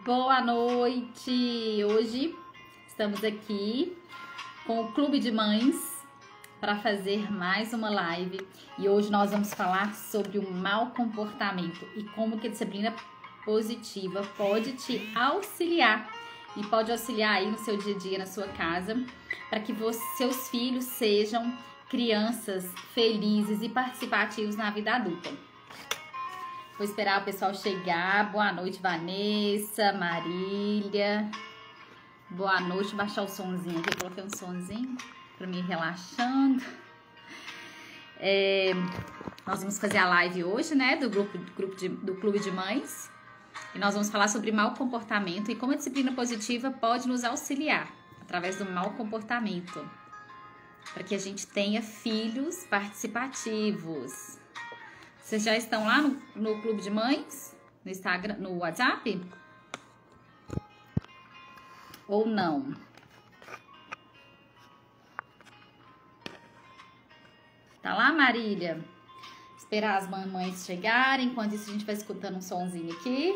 Boa noite! Hoje estamos aqui com o Clube de Mães para fazer mais uma live e hoje nós vamos falar sobre o mau comportamento e como que a disciplina positiva pode te auxiliar e pode auxiliar aí no seu dia a dia, na sua casa, para que seus filhos sejam crianças felizes e participativos na vida adulta. Vou esperar o pessoal chegar. Boa noite, Vanessa, Marília. Boa noite. Vou baixar o sonzinho aqui. Coloquei um sonzinho para me ir relaxando. Nós vamos fazer a live hoje, né? Do Clube de Mães. E nós vamos falar sobre mau comportamento e como a disciplina positiva pode nos auxiliar através do mau comportamento. Para que a gente tenha filhos participativos. Vocês já estão lá no Clube de Mães? No Instagram, no WhatsApp? Ou não? Tá lá, Marília? Esperar as mamães chegarem. Enquanto isso, a gente vai escutando um sonzinho aqui.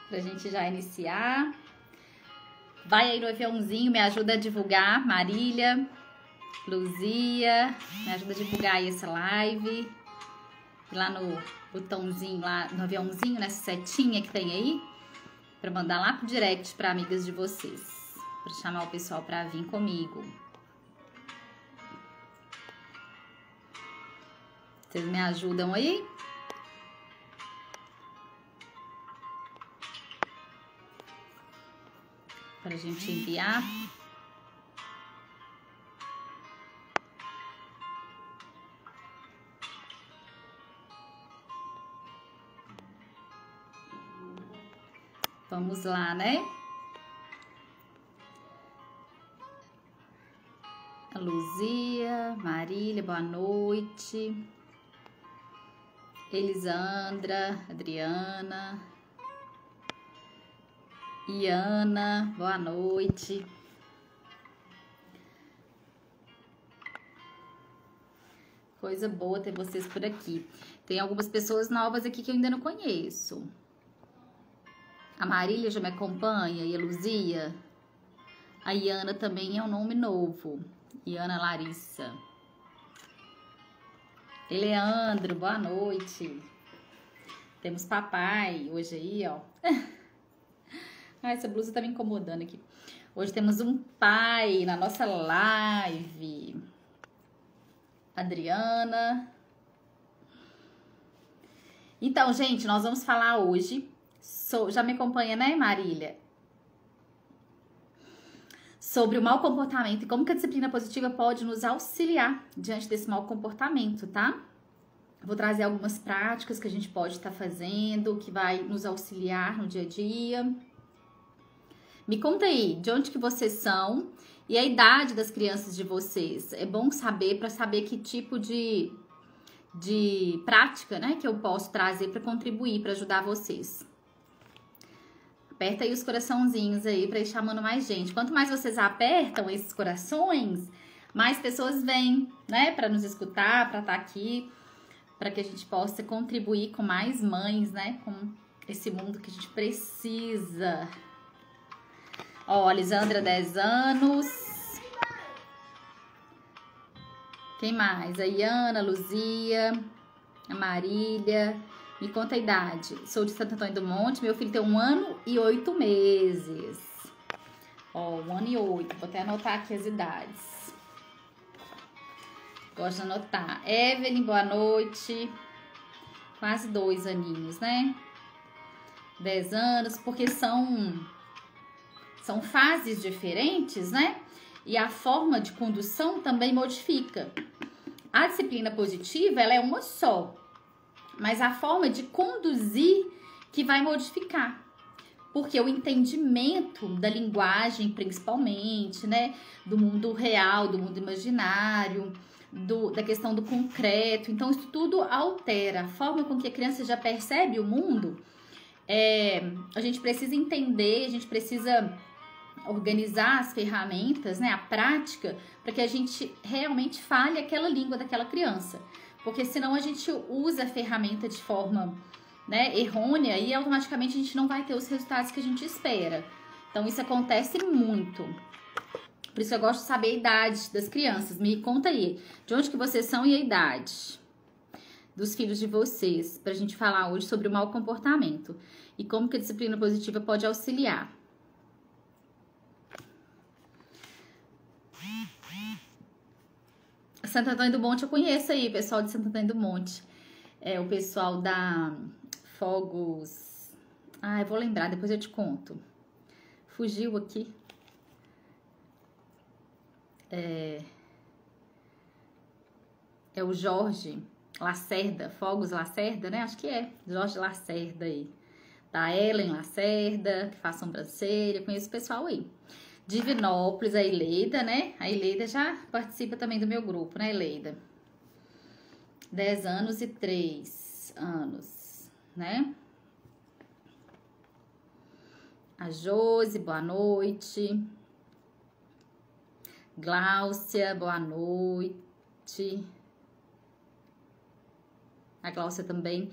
Pra gente já iniciar. Vai aí no aviãozinho, me ajuda a divulgar. Marília, Luzia, me ajuda a divulgar aí essa live. Lá no botãozinho, lá no aviãozinho, nessa setinha que tem aí, para mandar lá pro direct para amigas de vocês, para chamar o pessoal para vir comigo. Vocês me ajudam aí? Pra gente enviar. Vamos lá, né? A Luzia, Marília, boa noite. Elisandra, Adriana. Iana, boa noite. Coisa boa ter vocês por aqui. Tem algumas pessoas novas aqui que eu ainda não conheço. A Marília já me acompanha e a Luzia. A Iana também é um nome novo. Iana Larissa. Eleandro, boa noite. Temos papai hoje aí, ó. Essa blusa tá me incomodando aqui. Hoje temos um pai na nossa live. Adriana. Então, gente, nós vamos falar hoje. Já me acompanha, né, Marília? Sobre o mau comportamento e como que a disciplina positiva pode nos auxiliar diante desse mau comportamento, tá? Vou trazer algumas práticas que a gente pode estar fazendo, que vai nos auxiliar no dia a dia. Me conta aí, de onde que vocês são e a idade das crianças de vocês. É bom saber, para saber que tipo de prática, né, que eu posso trazer para contribuir, para ajudar vocês. Aperta aí os coraçãozinhos aí para ir chamando mais gente. Quanto mais vocês apertam esses corações, mais pessoas vêm, né, para nos escutar, para estar aqui, para que a gente possa contribuir com mais mães, né, com esse mundo que a gente precisa. Ó, Lisandra, 10 anos. Quem mais? A Iana, a Luzia, a Marília. Me conta a idade. Sou de Santo Antônio do Monte. Meu filho tem 1 ano e 8 meses. Ó, 1 ano e 8. Vou até anotar aqui as idades. Gosto de anotar. Evelyn, boa noite. Quase 2 aninhos, né? 10 anos, porque são fases diferentes, né? E a forma de condução também modifica. A disciplina positiva, ela é uma só. Mas a forma de conduzir que vai modificar. Porque o entendimento da linguagem, principalmente, né? Do mundo real, do mundo imaginário, da questão do concreto. Então, isso tudo altera. A forma com que a criança já percebe o mundo, a gente precisa entender, a gente precisa organizar as ferramentas, né? A prática, para que a gente realmente fale aquela língua daquela criança. Porque senão a gente usa a ferramenta de forma né, errônea e automaticamente a gente não vai ter os resultados que a gente espera. Então, isso acontece muito. Por isso eu gosto de saber a idade das crianças. Me conta aí, de onde que vocês são e a idade dos filhos de vocês, pra gente falar hoje sobre o mau comportamento e como que a disciplina positiva pode auxiliar. Santo Antônio do Monte eu conheço aí, pessoal de Santo Antônio do Monte. É o pessoal da Fogos... Ah, eu vou lembrar, depois eu te conto. Fugiu aqui. É o Jorge Lacerda, Fogos Lacerda, né? Acho que é. Jorge Lacerda aí. Da Ellen Lacerda, que faz sobrancelha. Conheço o pessoal aí. Divinópolis, a Eleida, né? A Eleida já participa também do meu grupo, né, Eleida? 10 anos e 3 anos, né? A Josi, boa noite. Gláucia, boa noite. A Gláucia também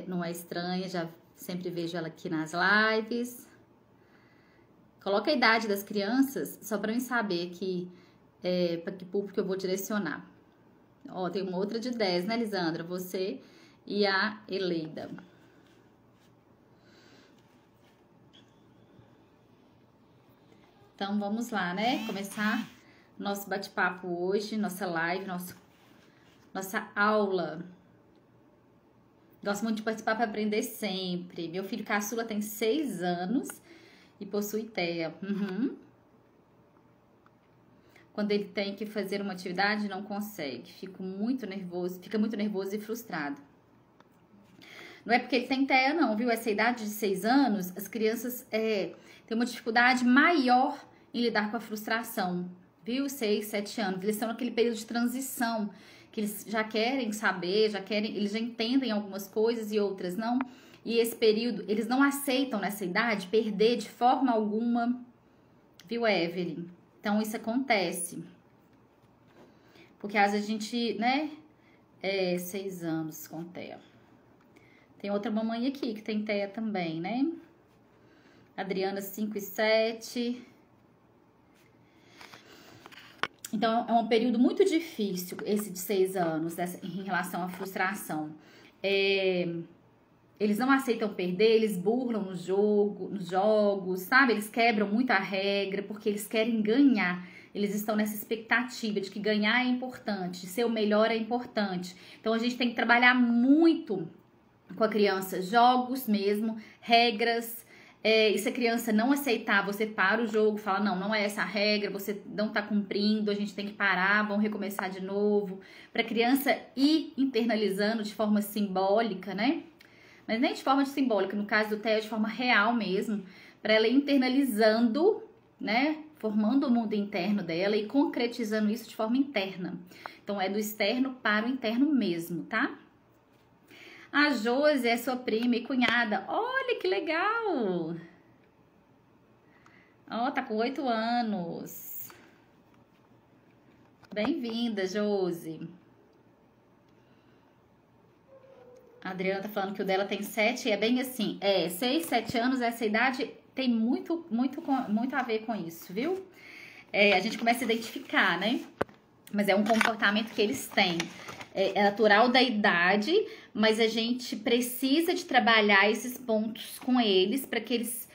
não é estranha, já sempre vejo ela aqui nas lives. Coloca a idade das crianças, só para eu saber para que público eu vou direcionar. Ó, tem uma outra de 10, né, Lisandra? Você e a Eleida. Então, vamos lá, né? Começar nosso bate-papo hoje, nossa live, nossa aula. Gosto muito de participar para aprender sempre. Meu filho caçula tem 6 anos e possui TEA. Quando ele tem que fazer uma atividade, não consegue. Fica muito nervoso e frustrado. Não é porque ele tem TEA, não, viu? Essa idade de 6 anos, as crianças têm uma dificuldade maior em lidar com a frustração, viu? 6, 7 anos. Eles estão naquele período de transição, que eles já querem saber, eles já entendem algumas coisas e outras não. E esse período, eles não aceitam nessa idade perder de forma alguma, viu, Evelyn? Então, isso acontece. Porque às vezes a gente, né, 6 anos com TEA. Tem outra mamãe aqui que tem TEA também, né? Adriana, 5 e 7. Então, é um período muito difícil, esse de 6 anos, em relação à frustração. Eles não aceitam perder, eles burlam nos jogos, sabe? Eles quebram muito a regra, porque eles querem ganhar. Eles estão nessa expectativa de que ganhar é importante, ser o melhor é importante. Então, a gente tem que trabalhar muito com a criança, jogos mesmo, regras. E se a criança não aceitar, você para o jogo, fala, não é essa a regra, você não tá cumprindo, a gente tem que parar, vamos recomeçar de novo. Para a criança ir internalizando de forma simbólica, né? Mas nem de forma simbólica, no caso do TEA, de forma real mesmo, para ela ir internalizando, né? Formando o mundo interno dela e concretizando isso de forma interna. Então, é do externo para o interno mesmo, tá? A Josi é sua prima e cunhada. Olha que legal! Ó, tá com 8 anos. Bem-vinda, Josi. A Adriana tá falando que o dela tem 7 e é bem assim. 6, 7 anos, essa idade tem muito a ver com isso, viu? A gente começa a identificar, né? Mas é um comportamento que eles têm. É natural da idade, mas a gente precisa de trabalhar esses pontos com eles para que eles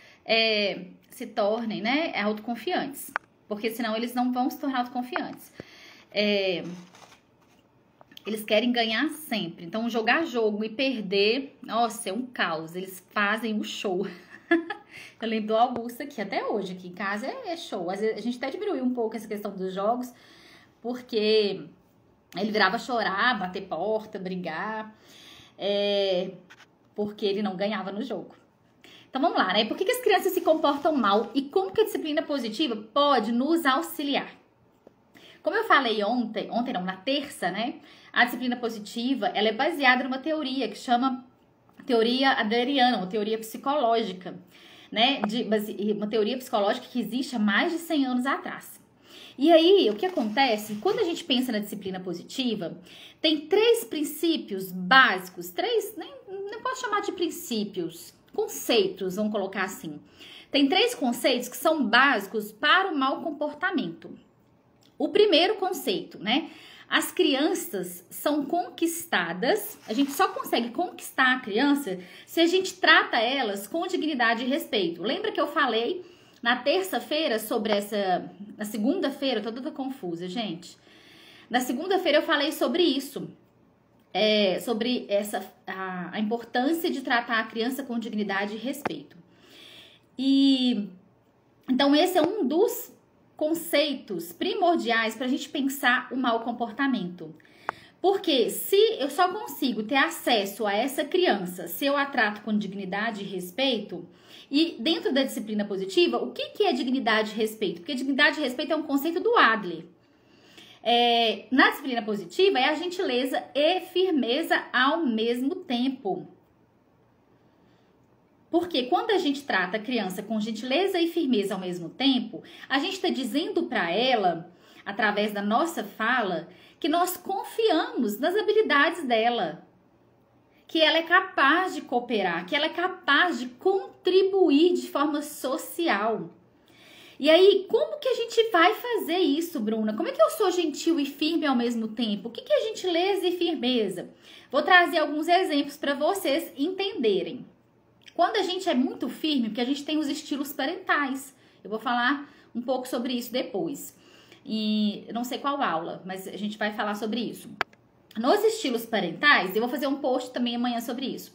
se tornem, né, autoconfiantes. Porque senão eles não vão se tornar autoconfiantes. Eles querem ganhar sempre. Então, jogar jogo e perder, nossa, é um caos. Eles fazem o show. Eu lembro do Augusto aqui, até hoje, aqui em casa é show. Às vezes a gente até diminuiu um pouco essa questão dos jogos, porque ele virava chorar, bater porta, brigar, porque ele não ganhava no jogo. Então vamos lá, né? Por que as crianças se comportam mal e como que a disciplina positiva pode nos auxiliar? Como eu falei ontem não, na terça, né? A disciplina positiva, ela é baseada numa teoria que chama teoria adleriana, uma teoria psicológica, né? Uma teoria psicológica que existe há mais de 100 anos atrás. E aí, o que acontece? Quando a gente pensa na disciplina positiva, tem 3 princípios básicos, 3, não posso chamar de princípios, conceitos, vamos colocar assim. Tem 3 conceitos que são básicos para o mau comportamento. O primeiro conceito, né? As crianças são conquistadas, a gente só consegue conquistar a criança se a gente trata elas com dignidade e respeito. Lembra que eu falei na terça-feira sobre essa... Na segunda-feira, eu tô toda confusa, gente. Na segunda-feira eu falei sobre isso. Sobre a importância de tratar a criança com dignidade e respeito. E então esse é um dos conceitos primordiais para a gente pensar o mau comportamento. Porque se eu só consigo ter acesso a essa criança se eu a trato com dignidade e respeito, e dentro da disciplina positiva, o que é dignidade e respeito? Porque dignidade e respeito é um conceito do Adler. Na disciplina positiva é a gentileza e firmeza ao mesmo tempo. Porque quando a gente trata a criança com gentileza e firmeza ao mesmo tempo, a gente está dizendo para ela, através da nossa fala, que nós confiamos nas habilidades dela, que ela é capaz de cooperar, que ela é capaz de contribuir de forma social. E aí, como que a gente vai fazer isso, Bruna? Como é que eu sou gentil e firme ao mesmo tempo? O que é gentileza e firmeza? Vou trazer alguns exemplos para vocês entenderem. Quando a gente é muito firme, porque a gente tem os estilos parentais. Eu vou falar um pouco sobre isso depois. E eu não sei qual aula, mas a gente vai falar sobre isso. Nos estilos parentais, eu vou fazer um post também amanhã sobre isso.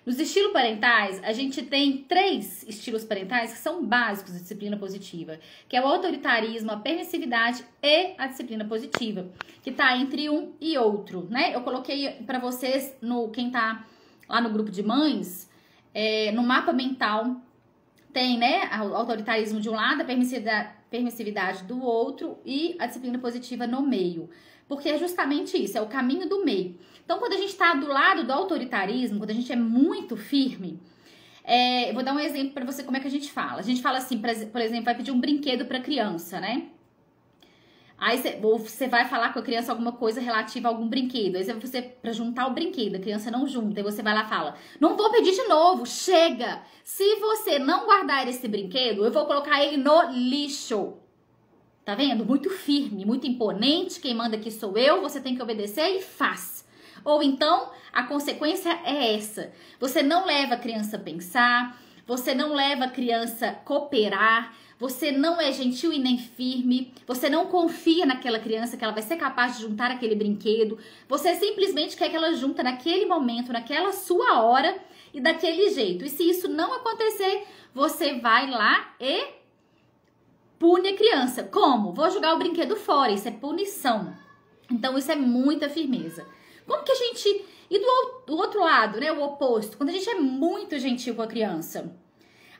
Nos estilos parentais, a gente tem 3 estilos parentais que são básicos da disciplina positiva, que é o autoritarismo, a permissividade e a disciplina positiva, que tá entre um e outro, né? Eu coloquei para vocês, quem tá lá no grupo de mães, no mapa mental, tem, né, o autoritarismo de um lado, a permissividade do outro e a disciplina positiva no meio. Porque é justamente isso, é o caminho do meio. Então, quando a gente está do lado do autoritarismo, quando a gente é muito firme, eu vou dar um exemplo para você como é que a gente fala. A gente fala assim, por exemplo, vai pedir um brinquedo para criança, né? Aí você vai falar com a criança alguma coisa relativa a algum brinquedo. Aí para juntar o brinquedo, a criança não junta. Aí você vai lá e fala, não vou pedir de novo, chega! Se você não guardar esse brinquedo, eu vou colocar ele no lixo. Tá vendo? Muito firme, muito imponente, quem manda aqui sou eu, você tem que obedecer e faz. Ou então, a consequência é essa. Você não leva a criança a pensar, você não leva a criança a cooperar, você não é gentil e nem firme, você não confia naquela criança que ela vai ser capaz de juntar aquele brinquedo, você simplesmente quer que ela junta naquele momento, naquela sua hora e daquele jeito. E se isso não acontecer, você vai lá e pune a criança. Como? Vou jogar o brinquedo fora, isso é punição. Então isso é muita firmeza. Como que a gente... E do outro lado, né, o oposto, quando a gente é muito gentil com a criança...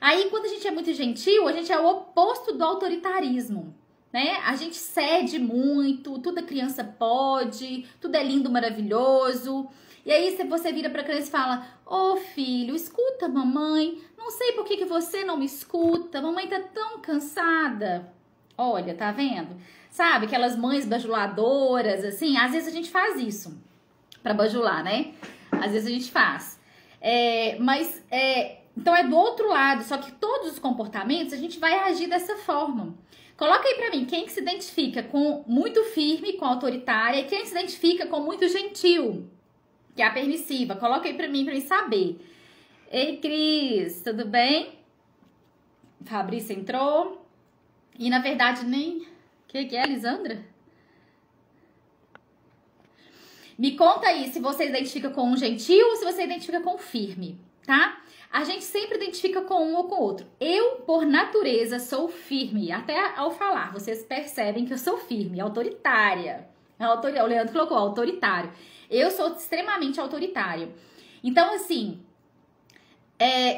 Aí, quando a gente é muito gentil, a gente é o oposto do autoritarismo, né? A gente cede muito, tudo a criança pode, tudo é lindo, maravilhoso. E aí, você vira pra criança e fala, ô filho, escuta mamãe, não sei por que você não me escuta, mamãe tá tão cansada. Olha, tá vendo? Sabe, aquelas mães bajuladoras, assim, às vezes a gente faz isso pra bajular, né? Às vezes a gente faz. Então é do outro lado, só que todos os comportamentos a gente vai agir dessa forma. Coloca aí pra mim, quem que se identifica com muito firme, com autoritária, e quem se identifica com muito gentil, que é a permissiva. Coloca aí pra mim saber. Ei, Cris, tudo bem? Fabrício entrou. E na verdade nem... Que é, Lisandra? Me conta aí se você identifica com um gentil ou se você identifica com um firme, tá? A gente sempre identifica com um ou com o outro. Eu, por natureza, sou firme. Até ao falar, vocês percebem que eu sou firme, autoritária. O Leandro colocou autoritário. Eu sou extremamente autoritária. Então, assim,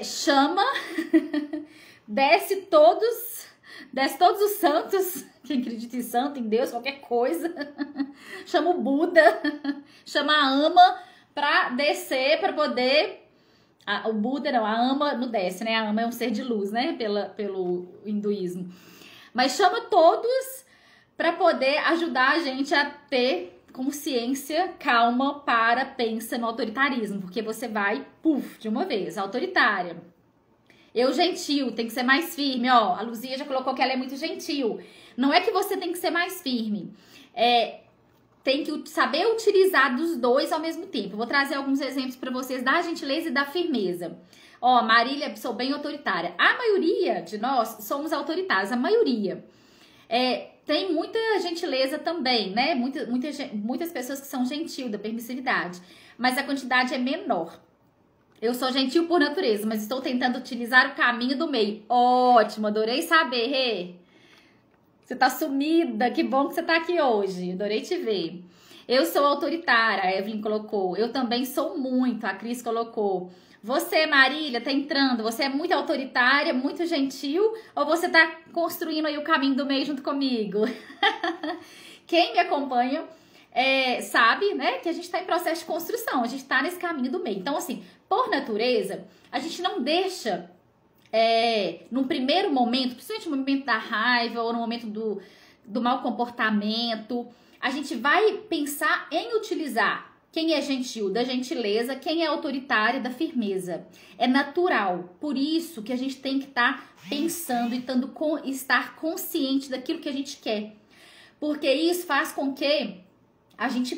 chama, desce todos os santos, quem acredita em santo, em Deus, qualquer coisa. Chama o Buda, chama a ama pra descer, pra poder... O Buda não, a ama não desce, né? A ama é um ser de luz, né? Pelo hinduísmo. Mas chama todos para poder ajudar a gente a ter consciência calma, para, pensa no autoritarismo, porque você vai, puf, de uma vez, autoritária. Eu gentil, tem que ser mais firme, ó, a Luzia já colocou que ela é muito gentil. Não é que você tem que ser mais firme, tem que saber utilizar dos dois ao mesmo tempo. Vou trazer alguns exemplos para vocês da gentileza e da firmeza. Ó, Marília, sou bem autoritária. A maioria de nós somos autoritários, a maioria. Tem muita gentileza também, né? Muitas pessoas que são gentil, da permissividade. Mas a quantidade é menor. Eu sou gentil por natureza, mas estou tentando utilizar o caminho do meio. Ótimo, adorei saber, Rê. Você tá sumida, que bom que você tá aqui hoje. Adorei te ver. Eu sou autoritária, a Evelyn colocou. Eu também sou muito, a Cris colocou. Você, Marília, tá entrando, você é muito autoritária, muito gentil, ou você tá construindo aí o caminho do meio junto comigo? Quem me acompanha sabe, né, que a gente tá em processo de construção, a gente tá nesse caminho do meio. Então, assim, por natureza, a gente não deixa, num primeiro momento, principalmente no momento da raiva ou no momento do mau comportamento, a gente vai pensar em utilizar quem é gentil, da gentileza, quem é autoritário, da firmeza. É natural. Por isso que a gente tem que estar pensando e estar consciente daquilo que a gente quer. Porque isso faz com que a gente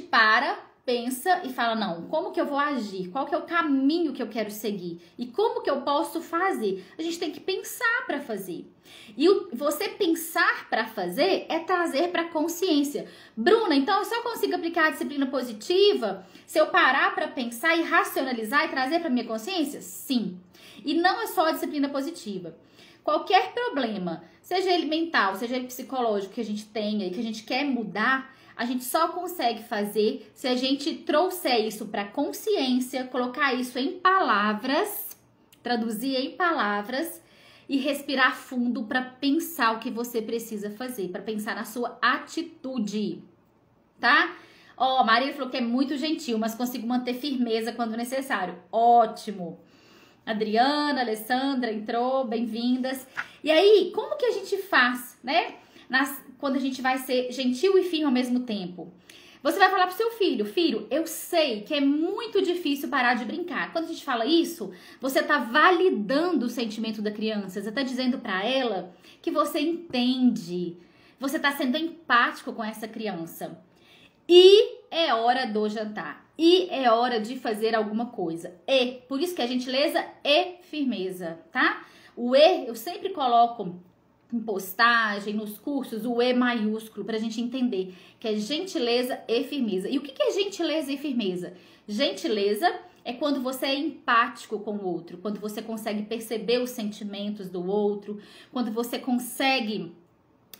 pensa e fala, não, como que eu vou agir? Qual que é o caminho que eu quero seguir? E como que eu posso fazer? A gente tem que pensar para fazer. E você pensar para fazer é trazer para consciência. Bruna, então eu só consigo aplicar a disciplina positiva se eu parar para pensar e racionalizar e trazer para minha consciência? Sim. E não é só a disciplina positiva. Qualquer problema, seja ele mental, seja ele psicológico que a gente tenha e que a gente quer mudar, a gente só consegue fazer se a gente trouxer isso para consciência, colocar isso em palavras, traduzir em palavras e respirar fundo para pensar o que você precisa fazer, para pensar na sua atitude, tá? Ó, Maria falou que é muito gentil, mas consigo manter firmeza quando necessário. Ótimo! Adriana, Alessandra entrou, bem-vindas. E aí, como que a gente faz, né? Quando a gente vai ser gentil e firme ao mesmo tempo. Você vai falar pro seu filho, filho, eu sei que é muito difícil parar de brincar. Quando a gente fala isso, você tá validando o sentimento da criança. Você tá dizendo pra ela que você entende. Você tá sendo empático com essa criança. E é hora do jantar. E é hora de fazer alguma coisa. E, por isso que a gentileza é firmeza, tá? O E, eu sempre coloco em postagem, nos cursos, o E maiúsculo, pra gente entender que é gentileza e firmeza. E o que é gentileza e firmeza? Gentileza é quando você é empático com o outro, quando você consegue perceber os sentimentos do outro, quando você consegue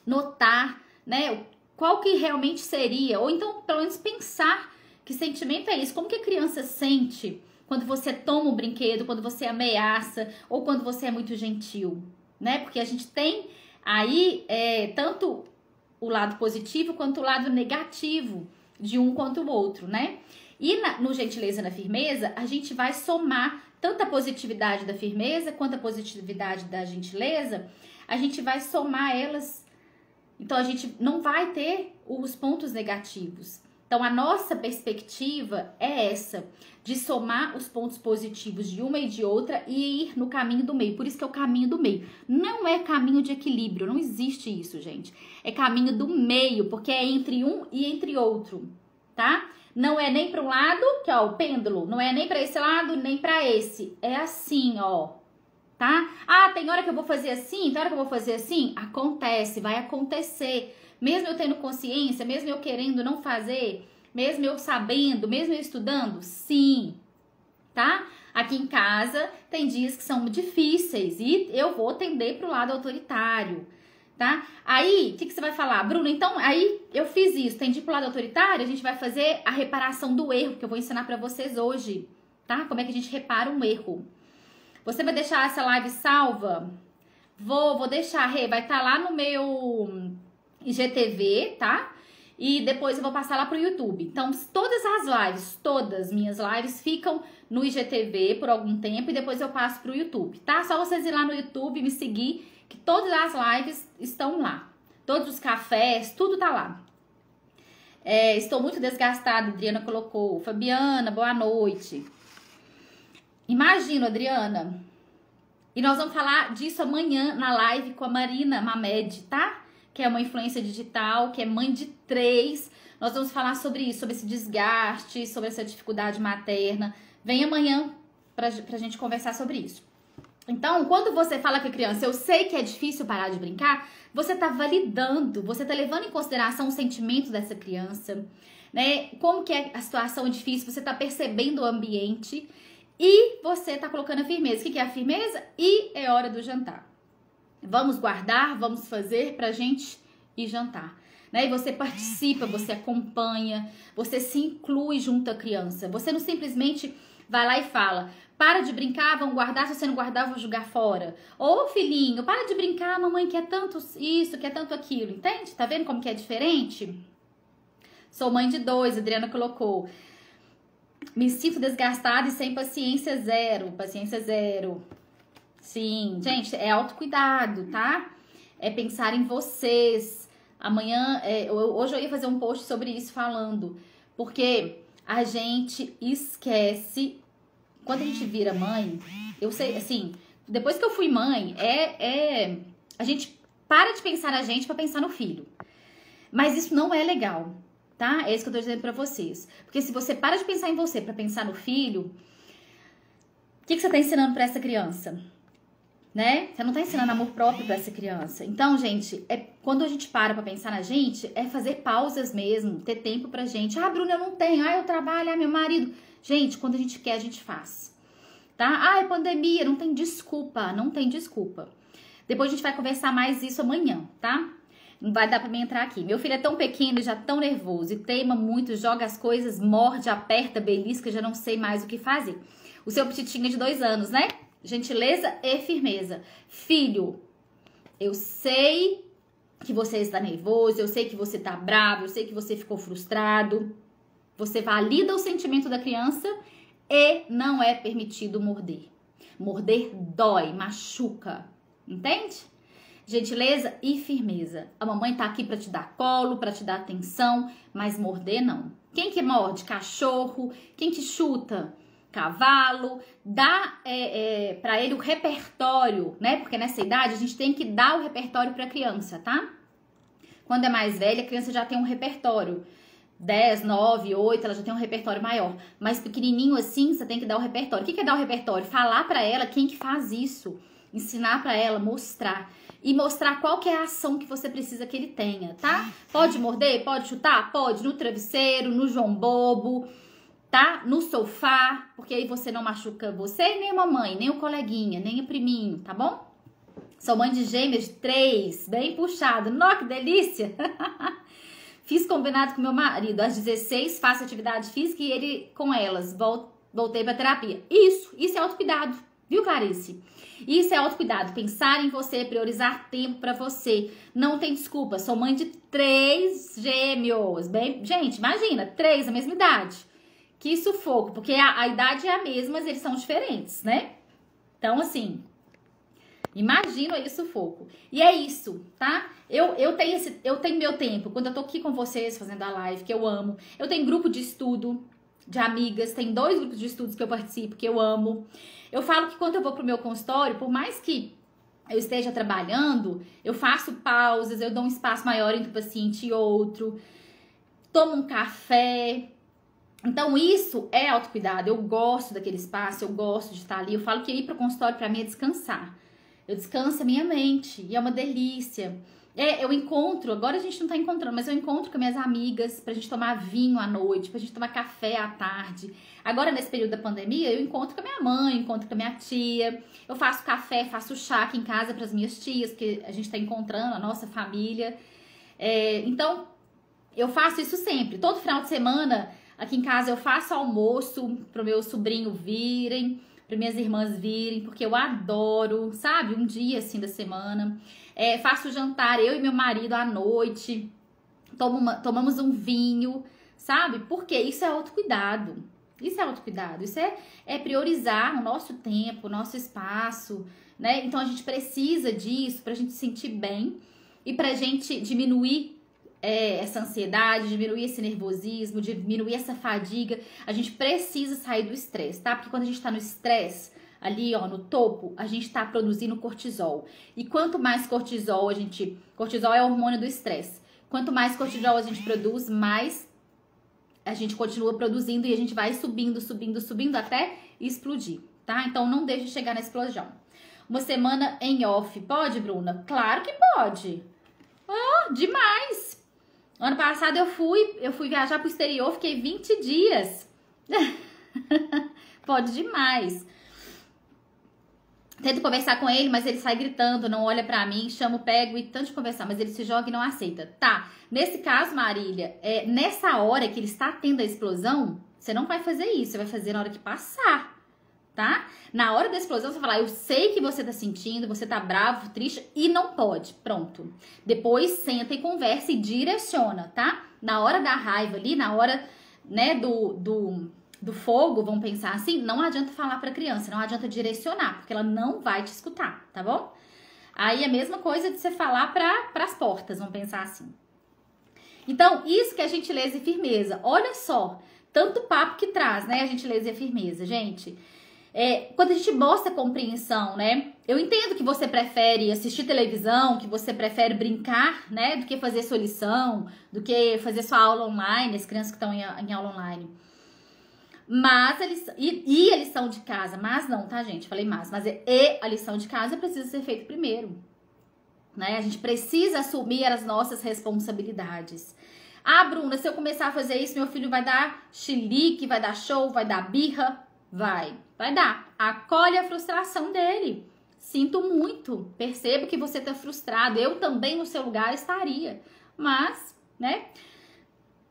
notar, né, qual que realmente seria, ou então pelo menos pensar que sentimento é esse, como que a criança sente quando você toma um brinquedo, quando você ameaça, ou quando você é muito gentil, né? Porque a gente tem aí tanto o lado positivo quanto o lado negativo de um quanto o outro, né? E no gentileza e na firmeza, a gente vai somar tanto a positividade da firmeza quanto a positividade da gentileza, a gente vai somar elas. Então, a gente não vai ter os pontos negativos. Então, a nossa perspectiva é essa, de somar os pontos positivos de uma e de outra e ir no caminho do meio. Por isso que é o caminho do meio. Não é caminho de equilíbrio, não existe isso, gente. É caminho do meio, porque é entre um e entre outro, tá? Não é nem para um lado, que é o pêndulo, não é nem para esse lado, nem para esse. É assim, ó, tá? Ah, tem hora que eu vou fazer assim, tem hora que eu vou fazer assim? Acontece, vai acontecer. Mesmo eu tendo consciência, mesmo eu querendo não fazer, mesmo eu sabendo, mesmo eu estudando, sim, tá? Aqui em casa tem dias que são difíceis e eu vou tender pro lado autoritário, tá? Aí, o que você vai falar? Bruna, então, aí eu fiz isso, tendi pro lado autoritário, a gente vai fazer a reparação do erro, que eu vou ensinar pra vocês hoje, tá? Como é que a gente repara um erro. Você vai deixar essa live salva? Vou deixar, Rê, vai estar lá no meu IGTV, tá? E depois eu vou passar lá pro YouTube. Então, todas as minhas lives ficam no IGTV por algum tempo e depois eu passo pro YouTube, tá? Só vocês ir lá no YouTube e me seguir, que todas as lives estão lá. Todos os cafés, tudo tá lá. Estou muito desgastada, Adriana colocou. Fabiana, boa noite. Imagina, Adriana. E nós vamos falar disso amanhã na live com a Marina Mamed, tá? Que é uma influência digital, que é mãe de 3. Nós vamos falar sobre isso, sobre esse desgaste, sobre essa dificuldade materna. Vem amanhã pra gente conversar sobre isso. Então, quando você fala com a criança, eu sei que é difícil parar de brincar, você tá validando, você tá levando em consideração o sentimento dessa criança, né? Como que é a situação difícil, você tá percebendo o ambiente e você tá colocando a firmeza. O que é a firmeza? E é hora do jantar. Vamos guardar, vamos fazer pra gente ir jantar. Né? E você participa, você acompanha, você se inclui junto à criança. Você não simplesmente vai lá e fala, para de brincar, vamos guardar, se você não guardar, eu vou jogar fora. Ou, filhinho, para de brincar, mamãe quer tanto isso, quer tanto aquilo, entende? Tá vendo como que é diferente? Sou mãe de 2, Adriana colocou. Me sinto desgastada e sem paciência zero. Paciência zero. Sim, gente, é autocuidado, tá? É pensar em vocês. Amanhã, hoje eu ia fazer um post sobre isso falando. Porque a gente esquece. Quando a gente vira mãe, eu sei, assim, depois que eu fui mãe, a gente para de pensar na gente pra pensar no filho. Mas isso não é legal, tá? É isso que eu tô dizendo pra vocês. Porque se você para de pensar em você pra pensar no filho, o que você tá ensinando pra essa criança? Né? Você não tá ensinando amor próprio pra essa criança. Então, gente, quando a gente para pra pensar na gente, é fazer pausas mesmo, ter tempo pra gente. Ah, Bruna, eu não tenho. Ah, eu trabalho. Ah, meu marido. Gente, quando a gente quer, a gente faz. Tá? Ah, é pandemia. Não tem desculpa. Não tem desculpa. Depois a gente vai conversar mais isso amanhã, tá? Não vai dar pra mim entrar aqui. Meu filho é tão pequeno e já tão nervoso. E teima muito, joga as coisas, morde, aperta, belisca. Já não sei mais o que fazer. O seu petitinho é de 2 anos, né? Gentileza e firmeza. Filho, eu sei que você está nervoso, eu sei que você está bravo, eu sei que você ficou frustrado. Você valida o sentimento da criança e não é permitido morder. Morder dói, machuca, entende? Gentileza e firmeza. A mamãe tá aqui para te dar colo, para te dar atenção, mas morder não. Quem que morde? Cachorro. Quem que chuta? Cavalo. Dá para ele o repertório, né? Porque nessa idade a gente tem que dar o repertório para a criança, tá? Quando é mais velha, a criança já tem um repertório. 10, 9, 8, ela já tem um repertório maior. Mas pequenininho assim, você tem que dar o repertório. O que é dar o repertório? Falar pra ela quem que faz isso. Ensinar pra ela, mostrar. E mostrar qual que é a ação que você precisa que ele tenha, tá? Pode morder? Pode chutar? Pode. No travesseiro, no João Bobo, tá? No sofá, porque aí você não machuca você, nem a mamãe, nem o coleguinha, nem o priminho, tá bom? Sou mãe de gêmeas de 3, bem puxado. Nossa, que delícia! Fiz combinado com meu marido, às 16 faço atividade física e ele com elas. Voltei pra terapia. Isso é autocuidado, viu, Clarice? Isso é autocuidado, pensar em você, priorizar tempo pra você. Não tem desculpa, sou mãe de 3 gêmeos. Bem, gente, imagina, 3 da mesma idade. Que sufoco, porque a idade é a mesma, mas eles são diferentes, né? Então, assim, imagina aí o sufoco. E é isso, tá? Eu tenho meu tempo, quando eu tô aqui com vocês fazendo a live, que eu amo. Eu tenho grupo de estudo de amigas, tem 2 grupos de estudos que eu participo, que eu amo. Eu falo que quando eu vou pro meu consultório, por mais que eu esteja trabalhando, eu faço pausas, eu dou um espaço maior entre um paciente e outro, tomo um café. Então isso é autocuidado, eu gosto daquele espaço, eu gosto de estar ali. Eu falo que ir pro consultório pra mim é descansar. Eu descanso a minha mente e é uma delícia. Eu encontro, agora a gente não tá encontrando, mas eu encontro com minhas amigas pra gente tomar vinho à noite, pra gente tomar café à tarde. Agora, nesse período da pandemia, eu encontro com a minha mãe, encontro com a minha tia. Eu faço café, faço chá aqui em casa pras minhas tias, porque a gente tá encontrando a nossa família. Então, eu faço isso sempre. Todo final de semana, aqui em casa, eu faço almoço pro meu sobrinho virem, para minhas irmãs virem, porque eu adoro, sabe? Um dia assim da semana. Faço jantar, eu e meu marido à noite, tomamos um vinho, sabe? Porque isso é autocuidado. Isso é autocuidado, isso é priorizar o nosso tempo, o nosso espaço, né? Então a gente precisa disso pra gente se sentir bem e pra gente diminuir essa ansiedade, diminuir esse nervosismo, diminuir essa fadiga. A gente precisa sair do estresse, tá? Porque quando a gente tá no estresse, ali, ó, no topo, a gente tá produzindo cortisol. E quanto mais cortisol cortisol é o hormônio do estresse. Quanto mais cortisol a gente produz, mais a gente continua produzindo e a gente vai subindo, subindo, subindo até explodir, tá? Então não deixe chegar na explosão. Uma semana em off, pode, Bruna? Claro que pode. Oh, demais! Ano passado eu fui viajar pro exterior, fiquei 20 dias. Pode demais. Tento conversar com ele, mas ele sai gritando, não olha pra mim, chamo, pego e tanto de conversar, mas ele se joga e não aceita. Tá, nesse caso, Marília, nessa hora que ele está tendo a explosão, você não vai fazer isso, você vai fazer na hora que passar, tá? Na hora da explosão, você vai falar, eu sei que você tá sentindo, você tá bravo, triste e não pode, pronto. Depois senta e conversa e direciona, tá? Na hora da raiva ali, na hora, né, do fogo, vamos pensar assim, não adianta falar pra criança, não adianta direcionar, porque ela não vai te escutar, tá bom? Aí a mesma coisa de você falar pras portas, vamos pensar assim. Então, isso que é gentileza e firmeza. Olha só, tanto papo que traz, né, a gentileza e a firmeza, gente. Quando a gente mostra compreensão, né? Eu entendo que você prefere assistir televisão, que você prefere brincar, né? Do que fazer sua lição, do que fazer sua aula online, as crianças que estão em aula online. Mas a lição de casa, mas não, tá, gente? Falei mas a lição de casa precisa ser feita primeiro, né? A gente precisa assumir as nossas responsabilidades. Ah, Bruna, se eu começar a fazer isso, meu filho vai dar chilique, vai dar show, vai dar birra. Vai dar. Acolhe a frustração dele. Sinto muito. Percebo que você tá frustrado. Eu também no seu lugar estaria. Mas, né?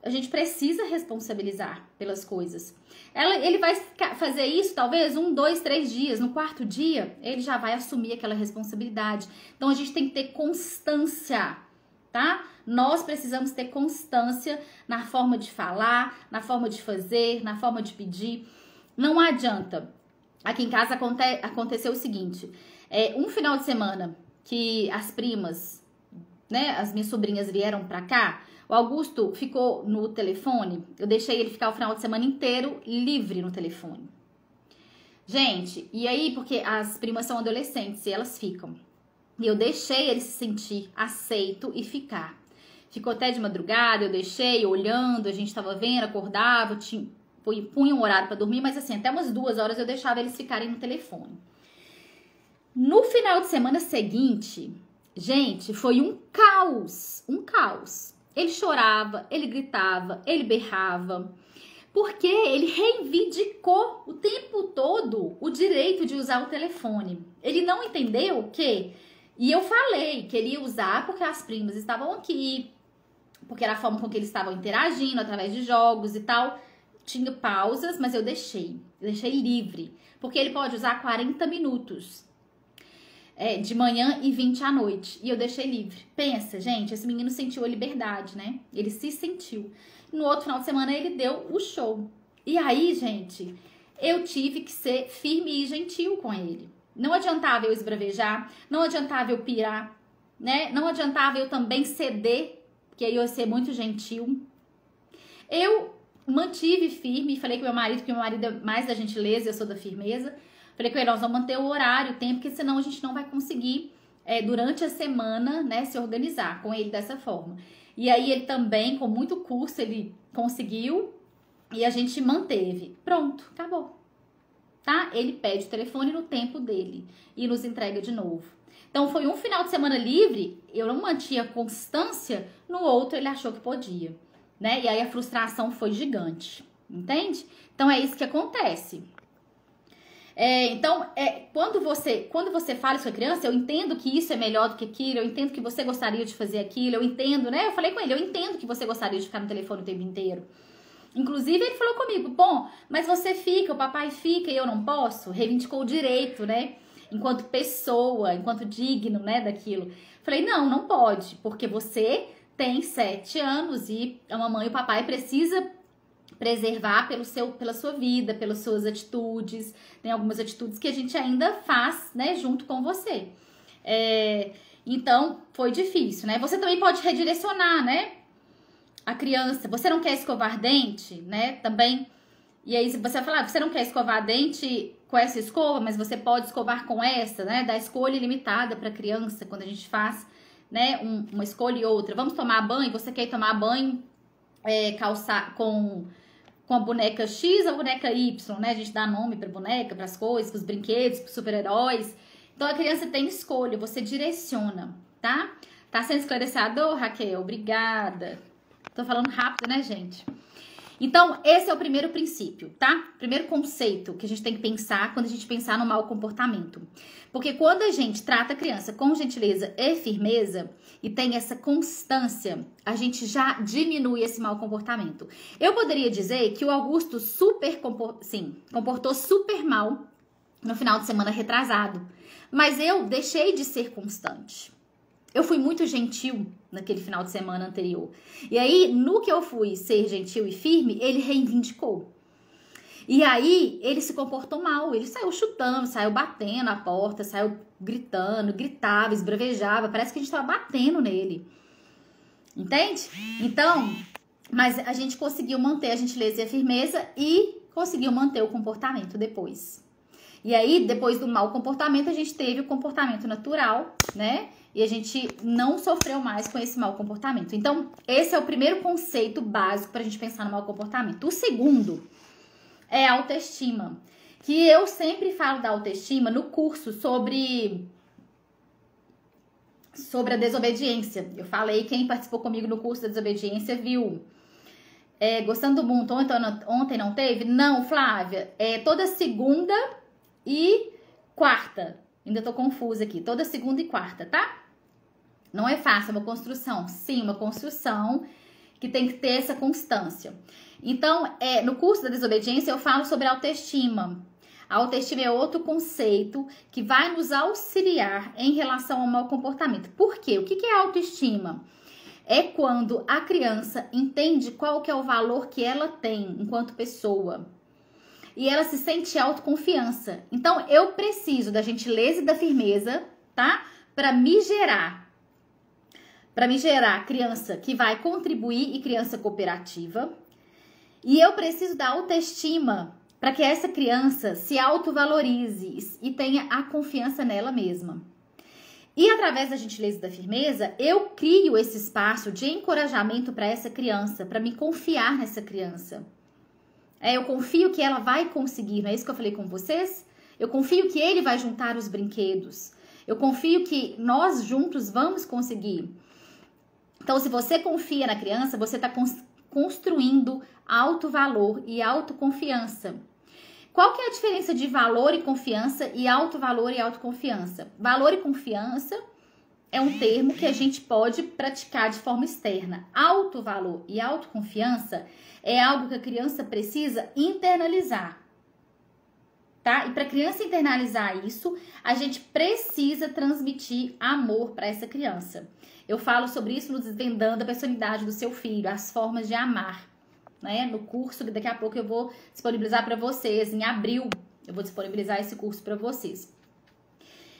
A gente precisa responsabilizar pelas coisas. Ele vai fazer isso talvez 1, 2, 3 dias. No 4º dia, ele já vai assumir aquela responsabilidade. Então, a gente tem que ter constância, tá? Nós precisamos ter constância na forma de falar, na forma de fazer, na forma de pedir. Não adianta. Aqui em casa aconteceu o seguinte. Um final de semana que as primas, né, as minhas sobrinhas vieram pra cá, o Augusto ficou no telefone, eu deixei ele ficar o final de semana inteiro livre no telefone. Gente, e aí, porque as primas são adolescentes e elas ficam. E eu deixei ele se sentir aceito e ficar. Ficou até de madrugada, eu deixei olhando, a gente tava vendo, acordava, punha um horário pra dormir, mas assim, até umas 2 horas eu deixava eles ficarem no telefone. No final de semana seguinte, gente, foi um caos, um caos. Ele chorava, ele gritava, ele berrava, porque ele reivindicou o tempo todo o direito de usar o telefone. Ele não entendeu que, e eu falei que ele ia usar porque as primas estavam aqui, porque era a forma com que eles estavam interagindo através de jogos e tal. Tinha pausas, mas eu deixei livre, porque ele pode usar 40 minutos. De manhã e 20 à noite. E eu deixei livre. Pensa, gente, esse menino sentiu a liberdade, né? Ele se sentiu. No outro final de semana, ele deu o show. E aí, gente, eu tive que ser firme e gentil com ele. Não adiantava eu esbravejar, não adiantava eu pirar, né? Não adiantava eu também ceder, que aí eu ia ser muito gentil. Eu mantive firme e falei com meu marido, que meu marido é mais da gentileza, eu sou da firmeza. Falei com ele, nós vamos manter o horário, o tempo, porque senão a gente não vai conseguir, durante a semana, né, se organizar com ele dessa forma. E aí ele também, com muito curso, ele conseguiu e a gente manteve. Pronto, acabou. Tá? Ele pede o telefone no tempo dele e nos entrega de novo. Então foi um final de semana livre, eu não mantinha constância, no outro ele achou que podia, né? E aí a frustração foi gigante, entende? Então é isso que acontece. Quando você fala isso com a criança, eu entendo que isso é melhor do que aquilo, eu entendo que você gostaria de fazer aquilo, eu entendo, né? Eu falei com ele, eu entendo que você gostaria de ficar no telefone o tempo inteiro. Inclusive, ele falou comigo, bom, mas você fica, o papai fica e eu não posso? Reivindicou o direito, né? Enquanto pessoa, enquanto digno, né, daquilo. Falei, não pode, porque você tem 7 anos e a mamãe e o papai precisa preservar pela sua vida, pelas suas atitudes. Tem algumas atitudes que a gente ainda faz, né, junto com você. Então, foi difícil, né? Você também pode redirecionar, né? a criança, você não quer escovar dente, né? Também. E aí você vai falar, você não quer escovar dente com essa escova, mas você pode escovar com essa, né? Da escolha ilimitada para criança, quando a gente faz, né, uma escolha e outra. Vamos tomar banho, você quer tomar banho calçar com a boneca X ou a boneca Y, né? A gente dá nome pra boneca, pras coisas, pros brinquedos, pros super-heróis. Então a criança tem escolha, você direciona, tá? Tá sendo esclarecedor, Raquel? Obrigada. Tô falando rápido, né, gente? Então, esse é o primeiro princípio, tá? Primeiro conceito que a gente tem que pensar quando a gente pensar no mau comportamento. Porque quando a gente trata a criança com gentileza e firmeza e tem essa constância, a gente já diminui esse mau comportamento. Eu poderia dizer que o Augusto comportou super mal no final de semana retrasado, mas eu deixei de ser constante. Eu fui muito gentil naquele final de semana anterior. E aí, no que eu fui ser gentil e firme, ele reivindicou. E aí, ele se comportou mal. Ele saiu chutando, saiu batendo a porta, saiu gritando, gritava, esbravejava. Parece que a gente tava batendo nele. Entende? Então, mas a gente conseguiu manter a gentileza e a firmeza e conseguiu manter o comportamento depois. E aí, depois do mau comportamento, a gente teve o comportamento natural, né? E a gente não sofreu mais com esse mau comportamento. Então, esse é o primeiro conceito básico para a gente pensar no mau comportamento. O segundo é a autoestima. Que eu sempre falo da autoestima no curso sobre a desobediência. Eu falei, quem participou comigo no curso da desobediência viu. Gostando muito, ontem não teve? Não, Flávia. Toda segunda e quarta. Ainda tô confusa aqui. Toda segunda e quarta, tá? Não é fácil, é uma construção. Sim, uma construção que tem que ter essa constância. Então, no curso da desobediência, eu falo sobre autoestima. A autoestima é outro conceito que vai nos auxiliar em relação ao mau comportamento. Por quê? O que é autoestima? É quando a criança entende qual que é o valor que ela tem enquanto pessoa. E ela se sente autoconfiança. Então, eu preciso da gentileza e da firmeza, tá? Para me gerar criança que vai contribuir e criança cooperativa. E eu preciso da autoestima para que essa criança se autovalorize e tenha a confiança nela mesma. E através da gentileza e da firmeza, eu crio esse espaço de encorajamento para essa criança, para me confiar nessa criança. Eu confio que ela vai conseguir, não é isso que eu falei com vocês? Eu confio que ele vai juntar os brinquedos. Eu confio que nós juntos vamos conseguir. Então, se você confia na criança, você está construindo alto valor e autoconfiança. Qual que é a diferença de valor e confiança e alto valor e autoconfiança? Valor e confiança é um termo que a gente pode praticar de forma externa. Alto valor e autoconfiança é algo que a criança precisa internalizar. Tá? E para a criança internalizar isso, a gente precisa transmitir amor para essa criança. Eu falo sobre isso no Desvendando a Personalidade do Seu Filho, as formas de amar, né? No curso que daqui a pouco eu vou disponibilizar para vocês, em abril eu vou disponibilizar esse curso para vocês.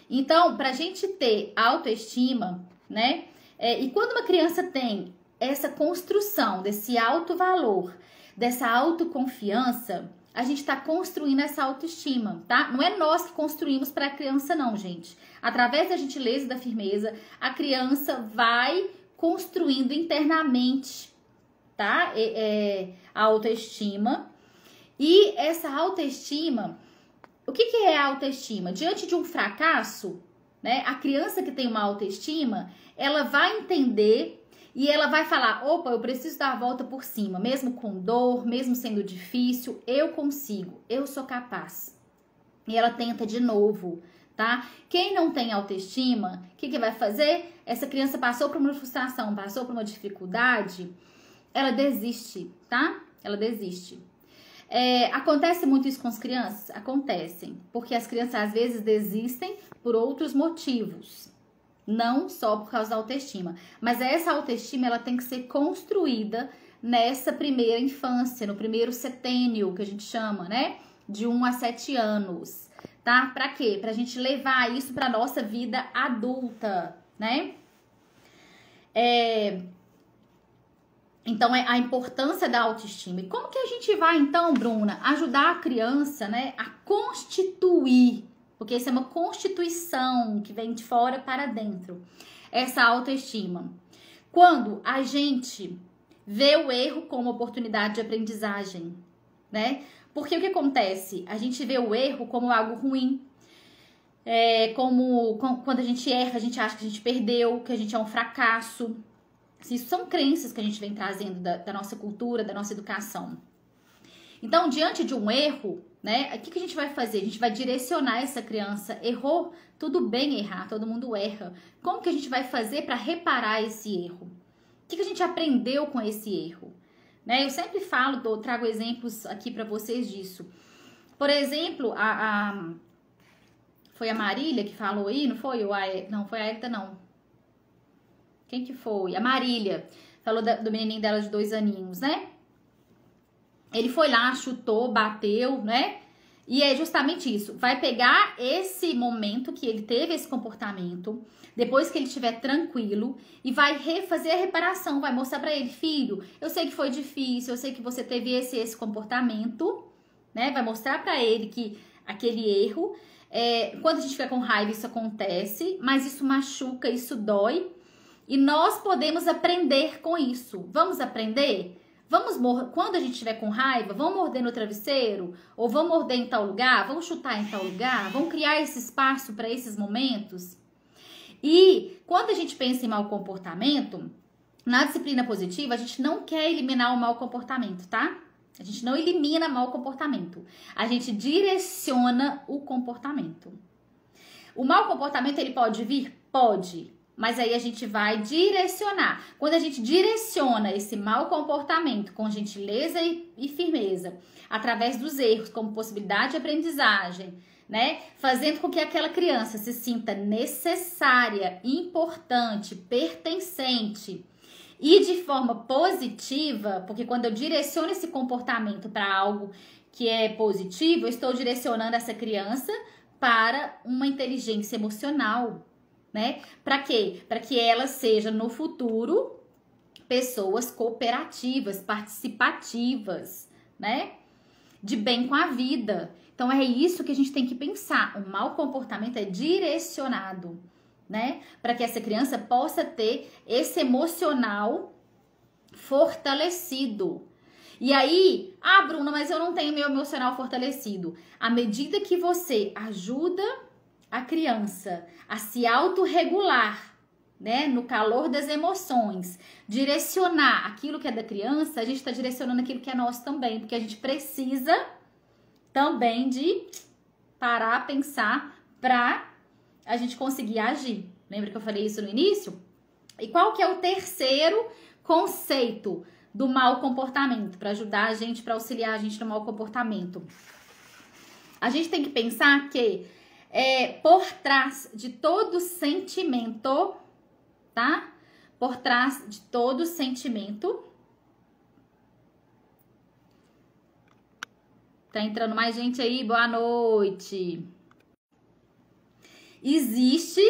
Então, para a gente ter autoestima, né? E quando uma criança tem essa construção desse alto valor, dessa autoconfiança, a gente está construindo essa autoestima, tá? Não é nós que construímos para a criança, não, gente. Através da gentileza e da firmeza, a criança vai construindo internamente, tá? A autoestima. E essa autoestima, o que é a autoestima? Diante de um fracasso, né? A criança que tem uma autoestima, ela vai entender e ela vai falar, opa, eu preciso dar a volta por cima, mesmo com dor, mesmo sendo difícil, eu consigo, eu sou capaz. E ela tenta de novo, tá? Quem não tem autoestima, o que vai fazer? Essa criança passou por uma frustração, passou por uma dificuldade, ela desiste, tá? Ela desiste. Acontece muito isso com as crianças? Acontecem, porque as crianças às vezes desistem por outros motivos. Não só por causa da autoestima, mas essa autoestima ela tem que ser construída nessa primeira infância, no primeiro setênio que a gente chama, né? De 1 a 7 anos, tá? Pra quê? Pra gente levar isso pra nossa vida adulta, né? Então, é a importância da autoestima. E como que a gente vai, então, Bruna, ajudar a criança, né, a constituir, porque isso é uma constituição que vem de fora para dentro, essa autoestima? Quando a gente vê o erro como oportunidade de aprendizagem, né? Porque o que acontece? A gente vê o erro como algo ruim. Quando a gente erra, a gente acha que a gente perdeu, que a gente é um fracasso. Isso são crenças que a gente vem trazendo da nossa cultura, da nossa educação. Então, diante de um erro, né, o que a gente vai fazer? A gente vai direcionar essa criança. Errou? Tudo bem errar, todo mundo erra. Como que a gente vai fazer para reparar esse erro? O que a gente aprendeu com esse erro? Né? Eu sempre falo, trago exemplos aqui para vocês disso. Por exemplo, foi a Marília que falou aí, não foi? Não, foi a Elita, não. Quem que foi? A Marília. Falou do menininho dela de 2 aninhos, né? Ele foi lá, chutou, bateu, né? E é justamente isso. Vai pegar esse momento que ele teve esse comportamento, depois que ele estiver tranquilo, e vai fazer a reparação, vai mostrar pra ele, filho, eu sei que foi difícil, eu sei que você teve esse comportamento, né? Vai mostrar pra ele que aquele erro, quando a gente fica com raiva, isso acontece, mas isso machuca, isso dói, e nós podemos aprender com isso. Vamos aprender? Quando a gente estiver com raiva, vamos morder no travesseiro? Ou vamos morder em tal lugar? Vamos chutar em tal lugar? Vamos criar esse espaço para esses momentos? E quando a gente pensa em mau comportamento, na disciplina positiva, a gente não quer eliminar o mau comportamento, tá? A gente não elimina mau comportamento. A gente direciona o comportamento. O mau comportamento, ele pode vir? Pode. Mas aí a gente vai direcionar. Quando a gente direciona esse mau comportamento com gentileza e firmeza, através dos erros, como possibilidade de aprendizagem, né? Fazendo com que aquela criança se sinta necessária, importante, pertencente e de forma positiva, porque quando eu direciono esse comportamento para algo que é positivo, eu estou direcionando essa criança para uma inteligência emocional, né? Para quê? Para que ela seja no futuro pessoas cooperativas, participativas, né? De bem com a vida. Então é isso que a gente tem que pensar. O mau comportamento é direcionado, né? Para que essa criança possa ter esse emocional fortalecido. E aí, Bruna, mas eu não tenho meu emocional fortalecido. À medida que você ajuda a criança a se autorregular, né, no calor das emoções, direcionar aquilo que é da criança, a gente está direcionando aquilo que é nosso também, porque a gente precisa também de parar, pensar para a gente conseguir agir. Lembra que eu falei isso no início? E qual que é o terceiro conceito do mau comportamento, para ajudar a gente, para auxiliar a gente no mau comportamento? A gente tem que pensar que por trás de todo sentimento, tá? Por trás de todo sentimento. Tá entrando mais gente aí? Boa noite. Existe,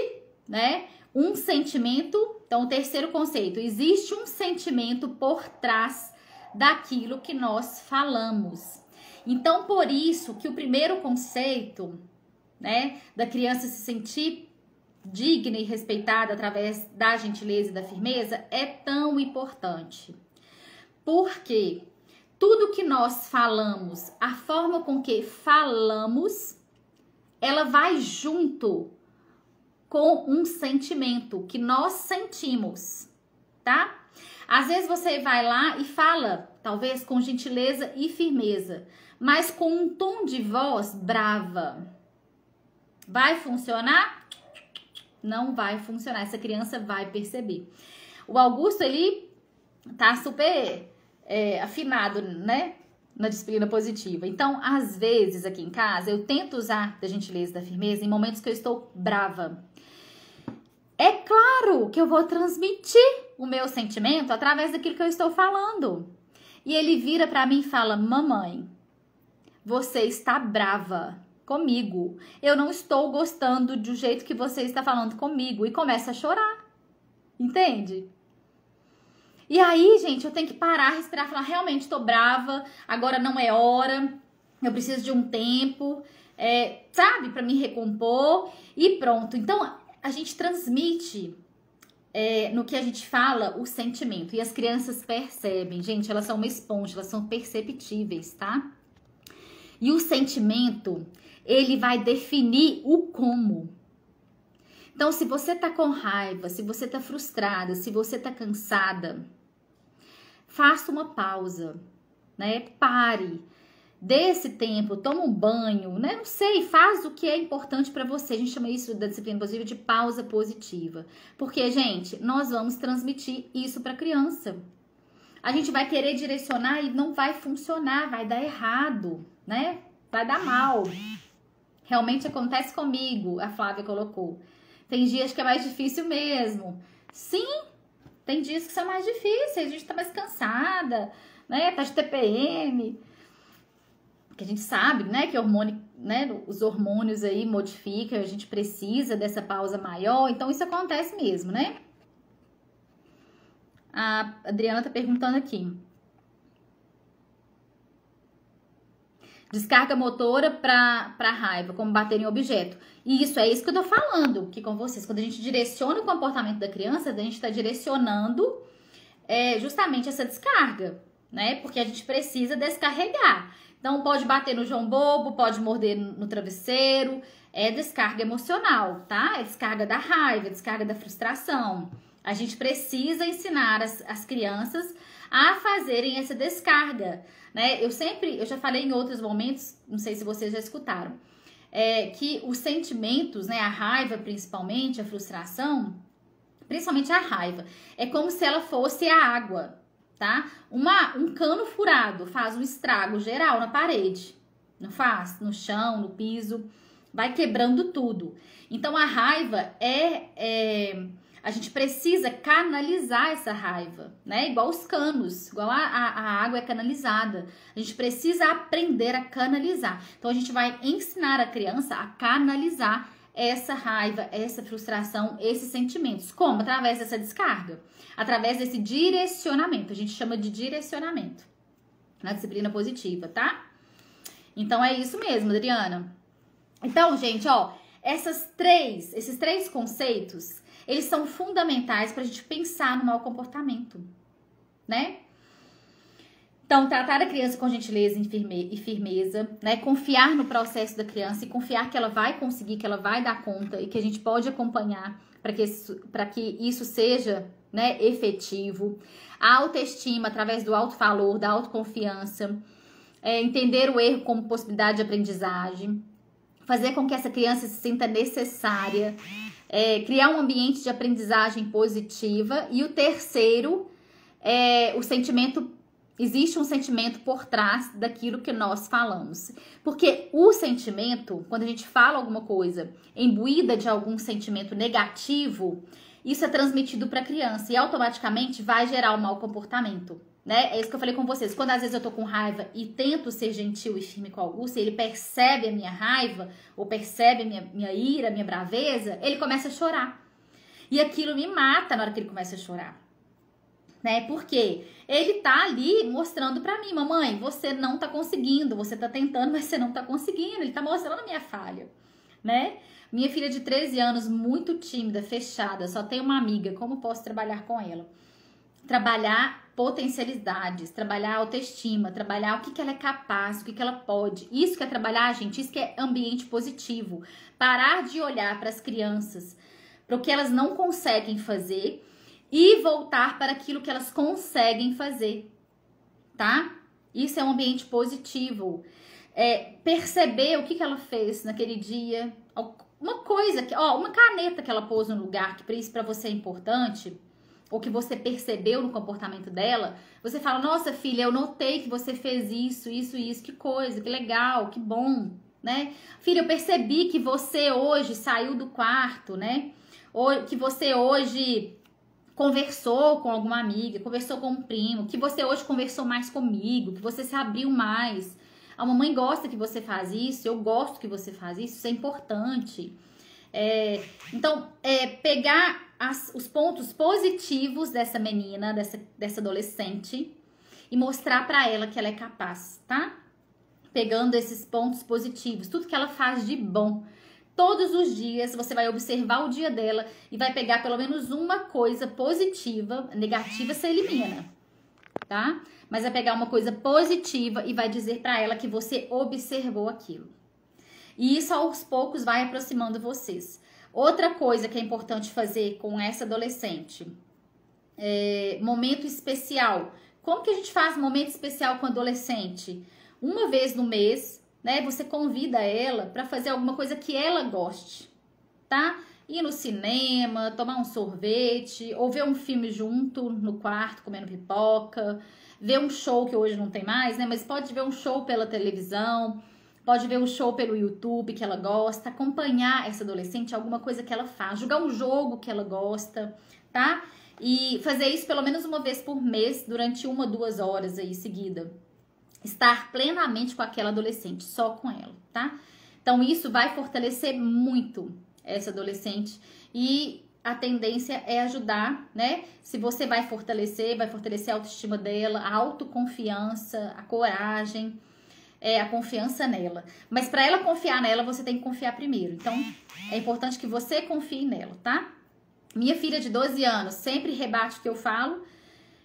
né, um sentimento. Então, o terceiro conceito. Existe um sentimento por trás daquilo que nós falamos. Então, por isso que o primeiro conceito, né, da criança se sentir digna e respeitada através da gentileza e da firmeza é tão importante. Porque tudo que nós falamos, a forma com que falamos, ela vai junto com um sentimento que nós sentimos, tá? Às vezes você vai lá e fala, talvez com gentileza e firmeza, mas com um tom de voz brava. Vai funcionar? Não vai funcionar. Essa criança vai perceber. O Augusto, ele tá super afinado, né? Na disciplina positiva. Então, às vezes, aqui em casa, eu tento usar da gentileza e da firmeza em momentos que eu estou brava. É claro que eu vou transmitir o meu sentimento através daquilo que eu estou falando. E ele vira pra mim e fala, mamãe, você está brava comigo. Eu não estou gostando do jeito que você está falando comigo. E começa a chorar. Entende? E aí, gente, eu tenho que parar, respirar, falar, realmente tô brava, agora não é hora, eu preciso de um tempo, sabe, pra me recompor e pronto. Então, a gente transmite no que a gente fala o sentimento e as crianças percebem. Gente, elas são uma esponja, elas são perceptíveis, tá? E o sentimento, ele vai definir o como. Então, se você tá com raiva, se você tá frustrada, se você tá cansada, faça uma pausa, né? Pare, dê esse tempo, toma um banho, né? Não sei, faz o que é importante para você. A gente chama isso da disciplina positiva de pausa positiva. Porque, gente, nós vamos transmitir isso para a criança. A gente vai querer direcionar e não vai funcionar, vai dar errado, né? Vai dar mal. Realmente acontece comigo, a Flávia colocou. Tem dias que é mais difícil mesmo. Sim, tem dias que são mais difíceis, a gente tá mais cansada, né? Tá de TPM. Que a gente sabe, né, que hormônio, né, os hormônios aí modificam, a gente precisa dessa pausa maior, então isso acontece mesmo, né? A Adriana tá perguntando aqui. Descarga motora para raiva, como bater em objeto. E isso é isso que eu tô falando aqui com vocês. Quando a gente direciona o comportamento da criança, a gente tá direcionando justamente essa descarga, né? Porque a gente precisa descarregar. Então, pode bater no João Bobo, pode morder no travesseiro. É descarga emocional, tá? É descarga da raiva, é descarga da frustração. A gente precisa ensinar as crianças a fazerem essa descarga, né? Eu já falei em outros momentos, não sei se vocês já escutaram, que os sentimentos, né? A raiva principalmente, a frustração, principalmente a raiva, é como se ela fosse a água, tá? Um cano furado faz um estrago geral na parede, não faz? No chão, no piso, vai quebrando tudo. Então a raiva a gente precisa canalizar essa raiva, né? Igual os canos, igual a água é canalizada. A gente precisa aprender a canalizar. Então a gente vai ensinar a criança a canalizar essa raiva, essa frustração, esses sentimentos. Como? Através dessa descarga. Através desse direcionamento. A gente chama de direcionamento na disciplina positiva, tá? Então é isso mesmo, Adriana. Então, gente, ó, esses três conceitos, eles são fundamentais pra gente pensar no mau comportamento, né? Então, tratar a criança com gentileza e firmeza, né? Confiar no processo da criança e confiar que ela vai conseguir, que ela vai dar conta e que a gente pode acompanhar para que isso seja, né, efetivo. A autoestima através do alto valor, da autoconfiança, entender o erro como possibilidade de aprendizagem, fazer com que essa criança se sinta necessária, criar um ambiente de aprendizagem positiva. E o terceiro o sentimento. Existe um sentimento por trás daquilo que nós falamos. Porque o sentimento, quando a gente fala alguma coisa imbuída de algum sentimento negativo, isso é transmitido para a criança e automaticamente vai gerar um mau comportamento, né? É isso que eu falei com vocês. Quando às vezes eu tô com raiva e tento ser gentil e firme com o Augusto, ele percebe a minha raiva ou percebe a minha ira, a minha braveza, ele começa a chorar. E aquilo me mata na hora que ele começa a chorar. Né? Porque ele tá ali mostrando pra mim, mamãe, você não tá conseguindo, você tá tentando, mas você não tá conseguindo, ele tá mostrando a minha falha, né? Minha filha de 13 anos, muito tímida, fechada, só tem uma amiga, como posso trabalhar com ela? Trabalhar potencialidades, trabalhar autoestima, trabalhar o que ela é capaz, o que ela pode. Isso que é trabalhar, gente, isso que é ambiente positivo. Parar de olhar para as crianças, para o que elas não conseguem fazer e voltar para aquilo que elas conseguem fazer, tá? Isso é um ambiente positivo. Perceber o que ela fez naquele dia, uma coisa, uma caneta que ela pôs no lugar que para você é importante, ou que você percebeu no comportamento dela, você fala, nossa filha, eu notei que você fez isso, que coisa, que legal, que bom, né? Filha, eu percebi que você hoje saiu do quarto, né? Ou que você hoje conversou com alguma amiga, conversou com um primo, que você hoje conversou mais comigo, que você se abriu mais. A mamãe gosta que você faz isso, eu gosto que você faz isso, isso é importante. Então, pegar os pontos positivos dessa menina, dessa adolescente, e mostrar pra ela que ela é capaz, tá? Pegando esses pontos positivos, tudo que ela faz de bom. Todos os dias você vai observar o dia dela e vai pegar pelo menos uma coisa positiva, negativa você elimina, tá? Mas vai pegar uma coisa positiva e vai dizer pra ela que você observou aquilo. E isso aos poucos vai aproximando vocês. Outra coisa que é importante fazer com essa adolescente, momento especial. Como que a gente faz momento especial com adolescente? Uma vez no mês, né? Você convida ela para fazer alguma coisa que ela goste, tá? Ir no cinema, tomar um sorvete, ou ver um filme junto no quarto, comendo pipoca, ver um show que hoje não tem mais, né? Mas pode ver um show pela televisão, pode ver um show pelo YouTube que ela gosta, acompanhar essa adolescente, alguma coisa que ela faz, jogar um jogo que ela gosta, tá? E fazer isso pelo menos uma vez por mês, durante 1 ou 2 horas aí seguida. Estar plenamente com aquela adolescente, só com ela, tá? Então isso vai fortalecer muito essa adolescente e a tendência é ajudar, né? Se você vai fortalecer a autoestima dela, a autoconfiança, a coragem, a confiança nela. Mas para ela confiar nela, você tem que confiar primeiro. Então, é importante que você confie nela, tá? Minha filha de 12 anos sempre rebate o que eu falo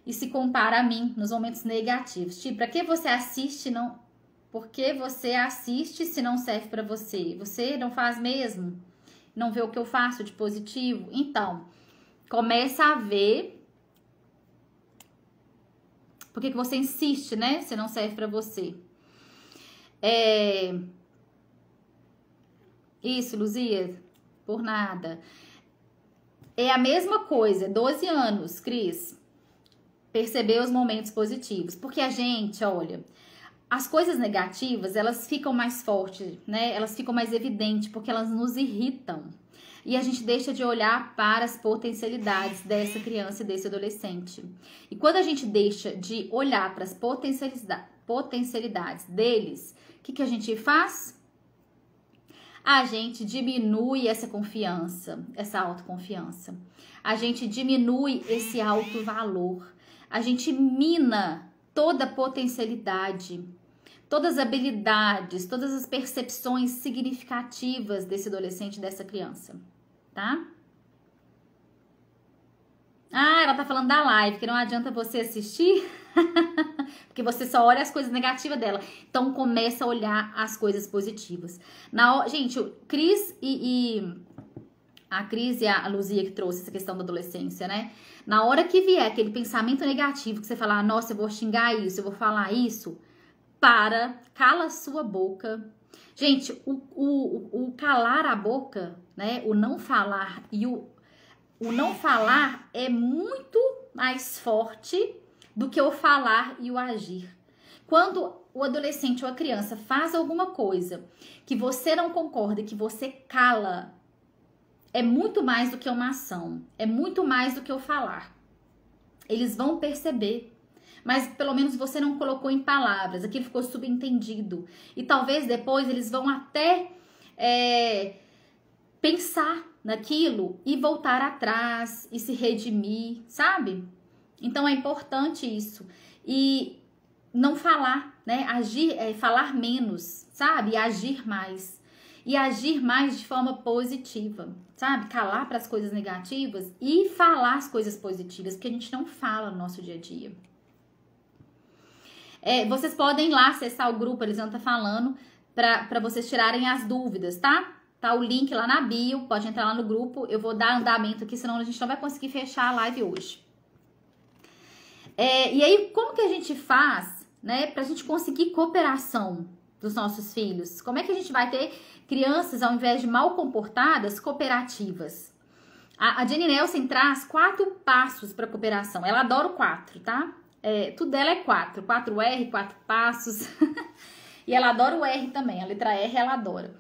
e se compara a mim nos momentos negativos. Tipo, pra que você assiste, não... Por que você assiste se não serve pra você? Você não faz mesmo? Não vê o que eu faço de positivo? Então, começa a ver por que você insiste, né? Se não serve pra você. Isso, Luzia, por nada. É a mesma coisa, 12 anos, Cris. Perceber os momentos positivos. Porque a gente, olha, as coisas negativas, elas ficam mais fortes, né? Elas ficam mais evidentes porque elas nos irritam. E a gente deixa de olhar para as potencialidades dessa criança e desse adolescente. E quando a gente deixa de olhar para as potencialidades deles, o que a gente faz? A gente diminui essa confiança, essa autoconfiança. A gente diminui esse alto valor. A gente mina toda a potencialidade, todas as habilidades, todas as percepções significativas desse adolescente, dessa criança, tá? Ah, ela tá falando da live, que não adianta você assistir, porque você só olha as coisas negativas dela. Então, começa a olhar as coisas positivas. Gente, o Cris a Cris e a Luzia que trouxe essa questão da adolescência, né? Na hora que vier aquele pensamento negativo, que você falar, nossa, eu vou xingar isso, eu vou falar isso, cala a sua boca. Gente, o calar a boca, né? O não falar e o não falar é muito mais forte do que o falar e o agir. Quando o adolescente ou a criança faz alguma coisa que você não concorda, que você cala, é muito mais do que uma ação, é muito mais do que o falar. Eles vão perceber, mas pelo menos você não colocou em palavras, aquilo ficou subentendido. E talvez depois eles vão até pensar naquilo e voltar atrás e se redimir, sabe? Então é importante isso. E não falar, né? Agir, falar menos, sabe? E agir mais. E agir mais de forma positiva, sabe? Calar para as coisas negativas e falar as coisas positivas, porque a gente não fala no nosso dia a dia. Vocês podem ir lá acessar o grupo, a Elisandra tá falando, para vocês tirarem as dúvidas, tá? Tá o link lá na bio, pode entrar lá no grupo. Eu vou dar andamento aqui, senão a gente não vai conseguir fechar a live hoje. E aí, como que a gente faz, né, pra gente conseguir cooperação dos nossos filhos? Como é que a gente vai ter crianças, ao invés de mal comportadas, cooperativas? A Jenny Nelson traz 4 passos para cooperação. Ela adora o 4, tá? Tudo dela é 4. 4R, 4 passos. E ela adora o R também. A letra R ela adora.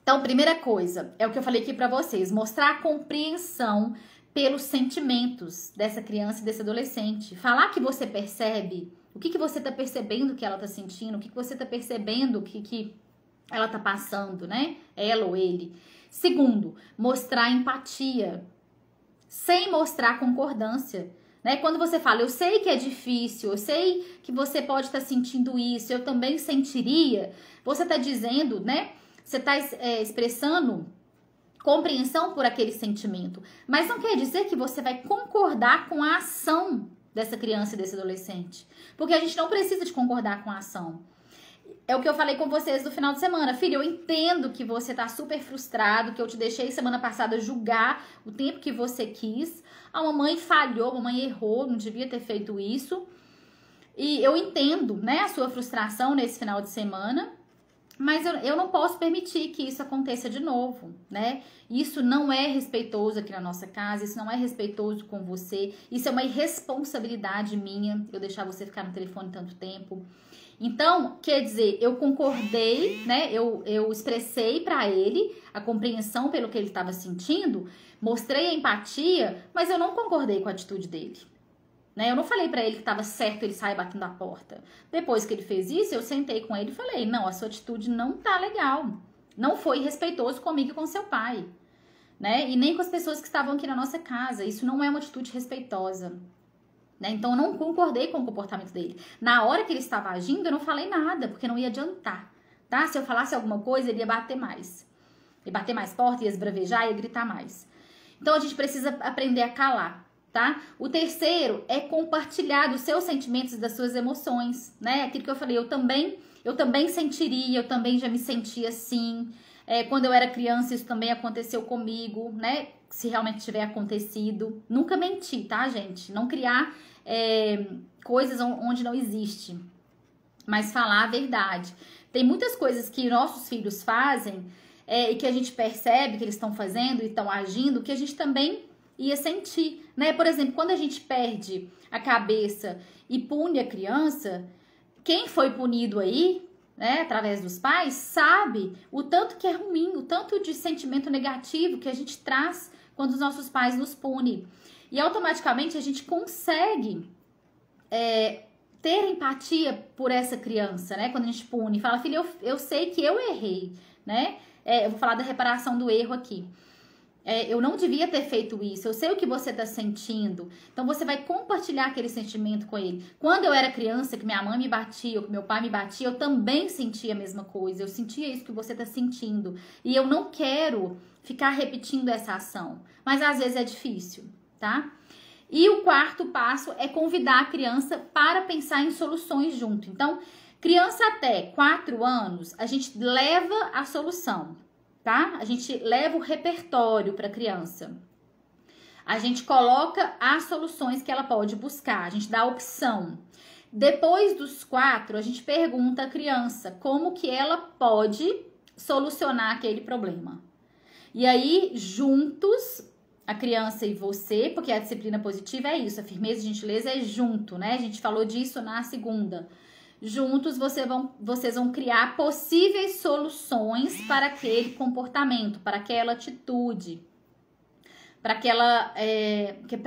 Então, primeira coisa, é o que eu falei aqui pra vocês. Mostrar a compreensão pelos sentimentos dessa criança e desse adolescente. Falar que você percebe, o que você tá percebendo que ela tá sentindo, o que você tá percebendo que ela tá passando, né? Ela ou ele. Segundo, mostrar empatia, sem mostrar concordância. Né? Quando você fala, eu sei que é difícil, eu sei que você pode estar sentindo isso, eu também sentiria, você está dizendo, né? Você está expressando compreensão por aquele sentimento, mas não quer dizer que você vai concordar com a ação dessa criança e desse adolescente, porque a gente não precisa de concordar com a ação. É o que eu falei com vocês no final de semana. Filho, eu entendo que você tá super frustrado, que eu te deixei semana passada julgar o tempo que você quis. A mamãe falhou, a mamãe errou, não devia ter feito isso. E eu entendo, né, a sua frustração nesse final de semana, mas eu não posso permitir que isso aconteça de novo, né? Isso não é respeitoso aqui na nossa casa, isso não é respeitoso com você, isso é uma irresponsabilidade minha, eu deixar você ficar no telefone tanto tempo. Então, quer dizer, eu concordei, né? Eu expressei para ele a compreensão pelo que ele estava sentindo, mostrei a empatia, mas eu não concordei com a atitude dele. Né? Eu não falei para ele que estava certo ele sair batendo a porta. Depois que ele fez isso, eu sentei com ele e falei, não, a sua atitude não tá legal. Não foi respeitoso comigo e com seu pai. Né? E nem com as pessoas que estavam aqui na nossa casa. Isso não é uma atitude respeitosa. Né? Então, eu não concordei com o comportamento dele. Na hora que ele estava agindo, eu não falei nada, porque não ia adiantar. Tá? Se eu falasse alguma coisa, ele ia bater mais. Ia bater mais forte, ia esbravejar, ia gritar mais. Então, a gente precisa aprender a calar. Tá? O terceiro é compartilhar dos seus sentimentos e das suas emoções, né? Aquilo que eu falei, eu também sentiria, eu também já me sentia assim. Quando eu era criança, isso também aconteceu comigo, né? Se realmente tiver acontecido. Nunca mentir, tá, gente? Não criar coisas onde não existe, mas falar a verdade. Tem muitas coisas que nossos filhos fazem e que a gente percebe que eles estão fazendo e estão agindo, que a gente também ia sentir, né? Por exemplo, quando a gente perde a cabeça e pune a criança, quem foi punido aí, né, através dos pais, sabe o tanto que é ruim, o tanto de sentimento negativo que a gente traz quando os nossos pais nos punem. E automaticamente a gente consegue ter empatia por essa criança, né? Quando a gente pune, fala, filho, eu sei que eu errei, né? Eu vou falar da reparação do erro aqui. Eu não devia ter feito isso, eu sei o que você tá sentindo. Então você vai compartilhar aquele sentimento com ele. Quando eu era criança, que minha mãe me batia ou que meu pai me batia, eu também sentia a mesma coisa. Eu sentia isso que você tá sentindo. E eu não quero ficar repetindo essa ação. Mas às vezes é difícil, tá? E o quarto passo é convidar a criança para pensar em soluções junto. Então, criança até 4 anos, a gente leva a solução. Tá? A gente leva o repertório para a criança. A gente coloca as soluções que ela pode buscar. A gente dá a opção. Depois dos 4, a gente pergunta à criança como que ela pode solucionar aquele problema. E aí, juntos, a criança e você, porque a disciplina positiva é isso, a firmeza e gentileza é junto, né? A gente falou disso na segunda. Juntos vocês vão criar possíveis soluções para aquele comportamento, para aquela atitude, para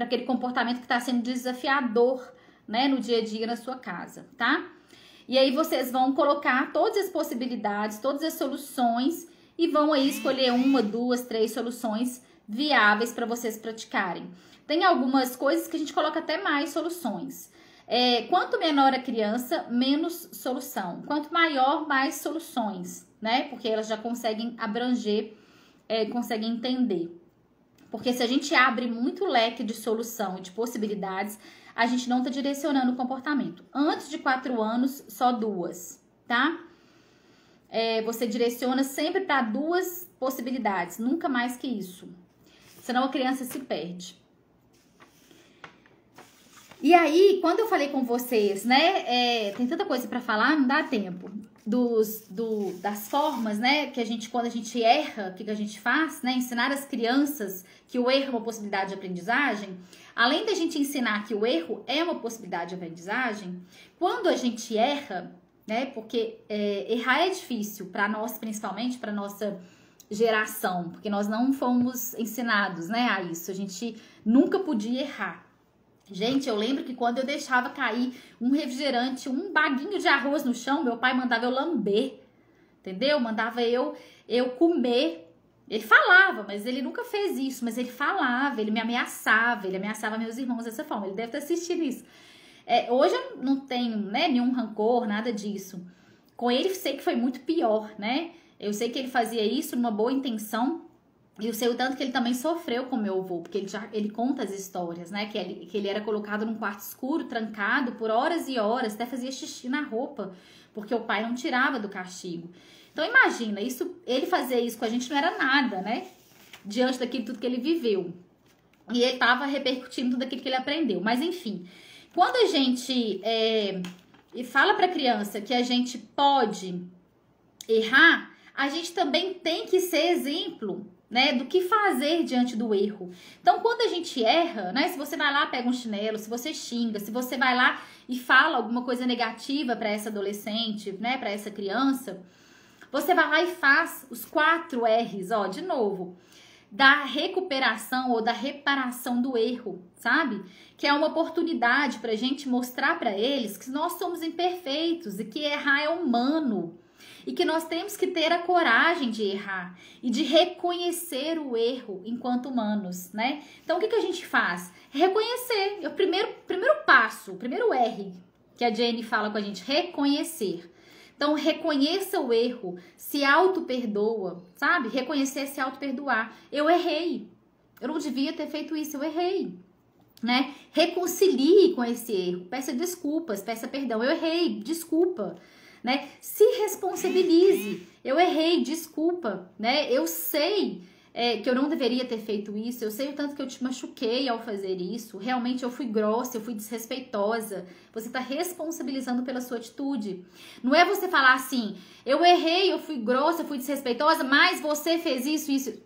aquele comportamento que está sendo desafiador, né, no dia a dia na sua casa, tá? E aí vocês vão colocar todas as possibilidades, todas as soluções e vão aí escolher 1, 2, 3 soluções viáveis para vocês praticarem. Tem algumas coisas que a gente coloca até mais soluções. Quanto menor a criança, menos solução. Quanto maior, mais soluções, né? Porque elas já conseguem abranger, conseguem entender. Porque se a gente abre muito leque de solução e de possibilidades, a gente não tá direcionando o comportamento. Antes de 4 anos, só 2, tá? Você direciona sempre para 2 possibilidades, nunca mais que isso. Senão a criança se perde. E aí, quando eu falei com vocês, né, tem tanta coisa para falar, não dá tempo, das formas, né, que quando a gente erra, o que a gente faz, né, ensinar as crianças que o erro é uma possibilidade de aprendizagem, além da gente ensinar que o erro é uma possibilidade de aprendizagem, quando a gente erra, né, porque errar é difícil para nós, principalmente para nossa geração, porque nós não fomos ensinados, né, a isso, a gente nunca podia errar. Gente, eu lembro que quando eu deixava cair um refrigerante, um baguinho de arroz no chão, meu pai mandava eu lamber. entendeu? Mandava eu comer. Ele falava, mas ele nunca fez isso, mas ele falava, ele ameaçava meus irmãos dessa forma. Ele deve estar assistindo isso. Hoje eu não tenho, né, nenhum rancor, nada disso. Com ele sei que foi muito pior, né? Eu sei que ele fazia isso numa boa intenção. E eu sei o tanto que ele também sofreu com meu avô, porque ele conta as histórias, né? Que ele era colocado num quarto escuro, trancado por horas e horas, até fazia xixi na roupa, porque o pai não tirava do castigo. Então imagina, ele fazer isso com a gente não era nada, né? Diante daquilo tudo que ele viveu. E ele tava repercutindo tudo aquilo que ele aprendeu. Mas enfim, quando a gente fala pra criança que a gente pode errar, a gente também tem que ser exemplo, né, do que fazer diante do erro. Então, quando a gente erra, né, se você vai lá, pega um chinelo, se você xinga, se você vai lá e fala alguma coisa negativa para essa adolescente, né, para essa criança, você vai lá e faz os 4 R's, ó, de novo, da recuperação ou da reparação do erro, sabe? Que é uma oportunidade pra gente mostrar para eles que nós somos imperfeitos e que errar é humano. E que nós temos que ter a coragem de errar e de reconhecer o erro enquanto humanos, né? Então, o que a gente faz? Reconhecer. É o primeiro passo, o primeiro R que a Jenny fala com a gente, reconhecer. Então, reconheça o erro, se auto-perdoa, sabe? Reconhecer, se auto-perdoar. Eu errei. Eu não devia ter feito isso, eu errei. Né? Reconcilie com esse erro. Peça desculpas, peça perdão. Eu errei, desculpa. Né? Se responsabilize. Eu errei, desculpa, né? Eu sei que eu não deveria ter feito isso. Eu sei o tanto que eu te machuquei ao fazer isso. Realmente eu fui grossa, eu fui desrespeitosa. Você está responsabilizando pela sua atitude. Não é você falar assim, eu errei, eu fui grossa, eu fui desrespeitosa, mas você fez isso.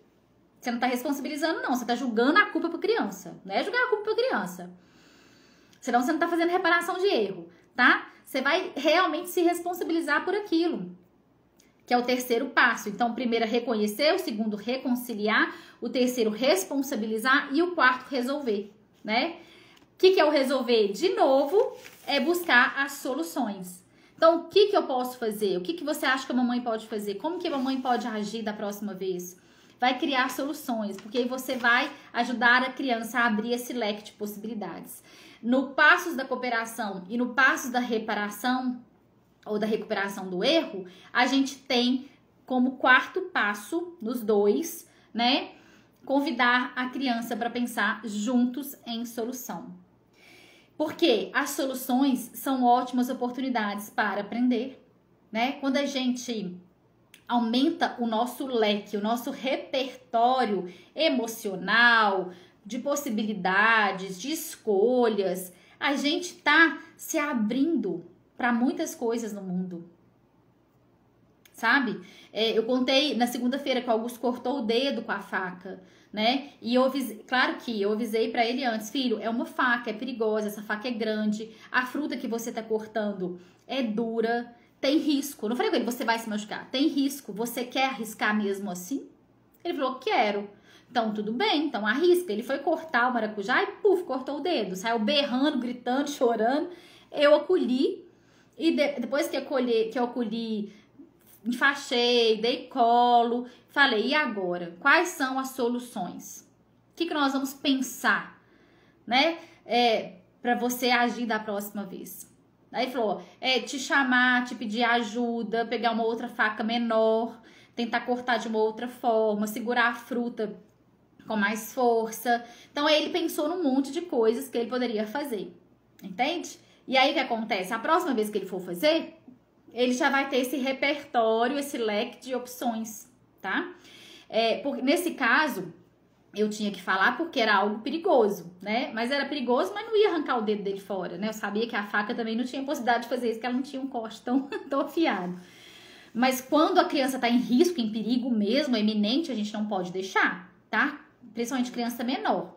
Você não está responsabilizando, não. Você está julgando a culpa para criança. Não é julgar a culpa para criança. Senão você não está fazendo reparação de erro, tá? Você vai realmente se responsabilizar por aquilo, que é o terceiro passo. Então, o primeiro é reconhecer, o segundo reconciliar, o terceiro responsabilizar e o quarto resolver, né? O que é o resolver? De novo, é buscar as soluções. Então, o que eu posso fazer? O que você acha que a mamãe pode fazer? Como que a mamãe pode agir da próxima vez? Vai criar soluções, porque aí você vai ajudar a criança a abrir esse leque de possibilidades. No passos da cooperação e no passos da reparação ou da recuperação do erro, a gente tem como quarto passo, nos dois, né, convidar a criança para pensar juntos em solução. Porque as soluções são ótimas oportunidades para aprender, né? Quando a gente aumenta o nosso leque, o nosso repertório emocional, de possibilidades, de escolhas, a gente tá se abrindo para muitas coisas no mundo, sabe? Eu contei na segunda-feira que o Augusto cortou o dedo com a faca, né? E claro que eu avisei para ele antes, filho, é uma faca, é perigosa, essa faca é grande, a fruta que você tá cortando é dura, tem risco. Eu não falei com ele, você vai se machucar, tem risco, você quer arriscar mesmo assim? Ele falou, quero. Então, tudo bem, então arrisca. Ele foi cortar o maracujá e, puf, cortou o dedo. Saiu berrando, gritando, chorando. Eu acolhi e depois que eu acolhi, enfaixei, dei colo, falei, e agora? Quais são as soluções? O que nós vamos pensar, né? Pra você agir da próxima vez. Aí ele falou, te chamar, te pedir ajuda, pegar uma outra faca menor, tentar cortar de uma outra forma, segurar a fruta com mais força. Então, ele pensou num monte de coisas que ele poderia fazer, entende? E aí, o que acontece? A próxima vez que ele for fazer, ele já vai ter esse repertório, esse leque de opções, tá? Nesse caso, eu tinha que falar porque era algo perigoso, né? Mas era perigoso, mas não ia arrancar o dedo dele fora, né? Eu sabia que a faca também não tinha possibilidade de fazer isso, que ela não tinha um corte tão afiado. Mas quando a criança tá em risco, em perigo mesmo, iminente, a gente não pode deixar, tá? Principalmente criança menor.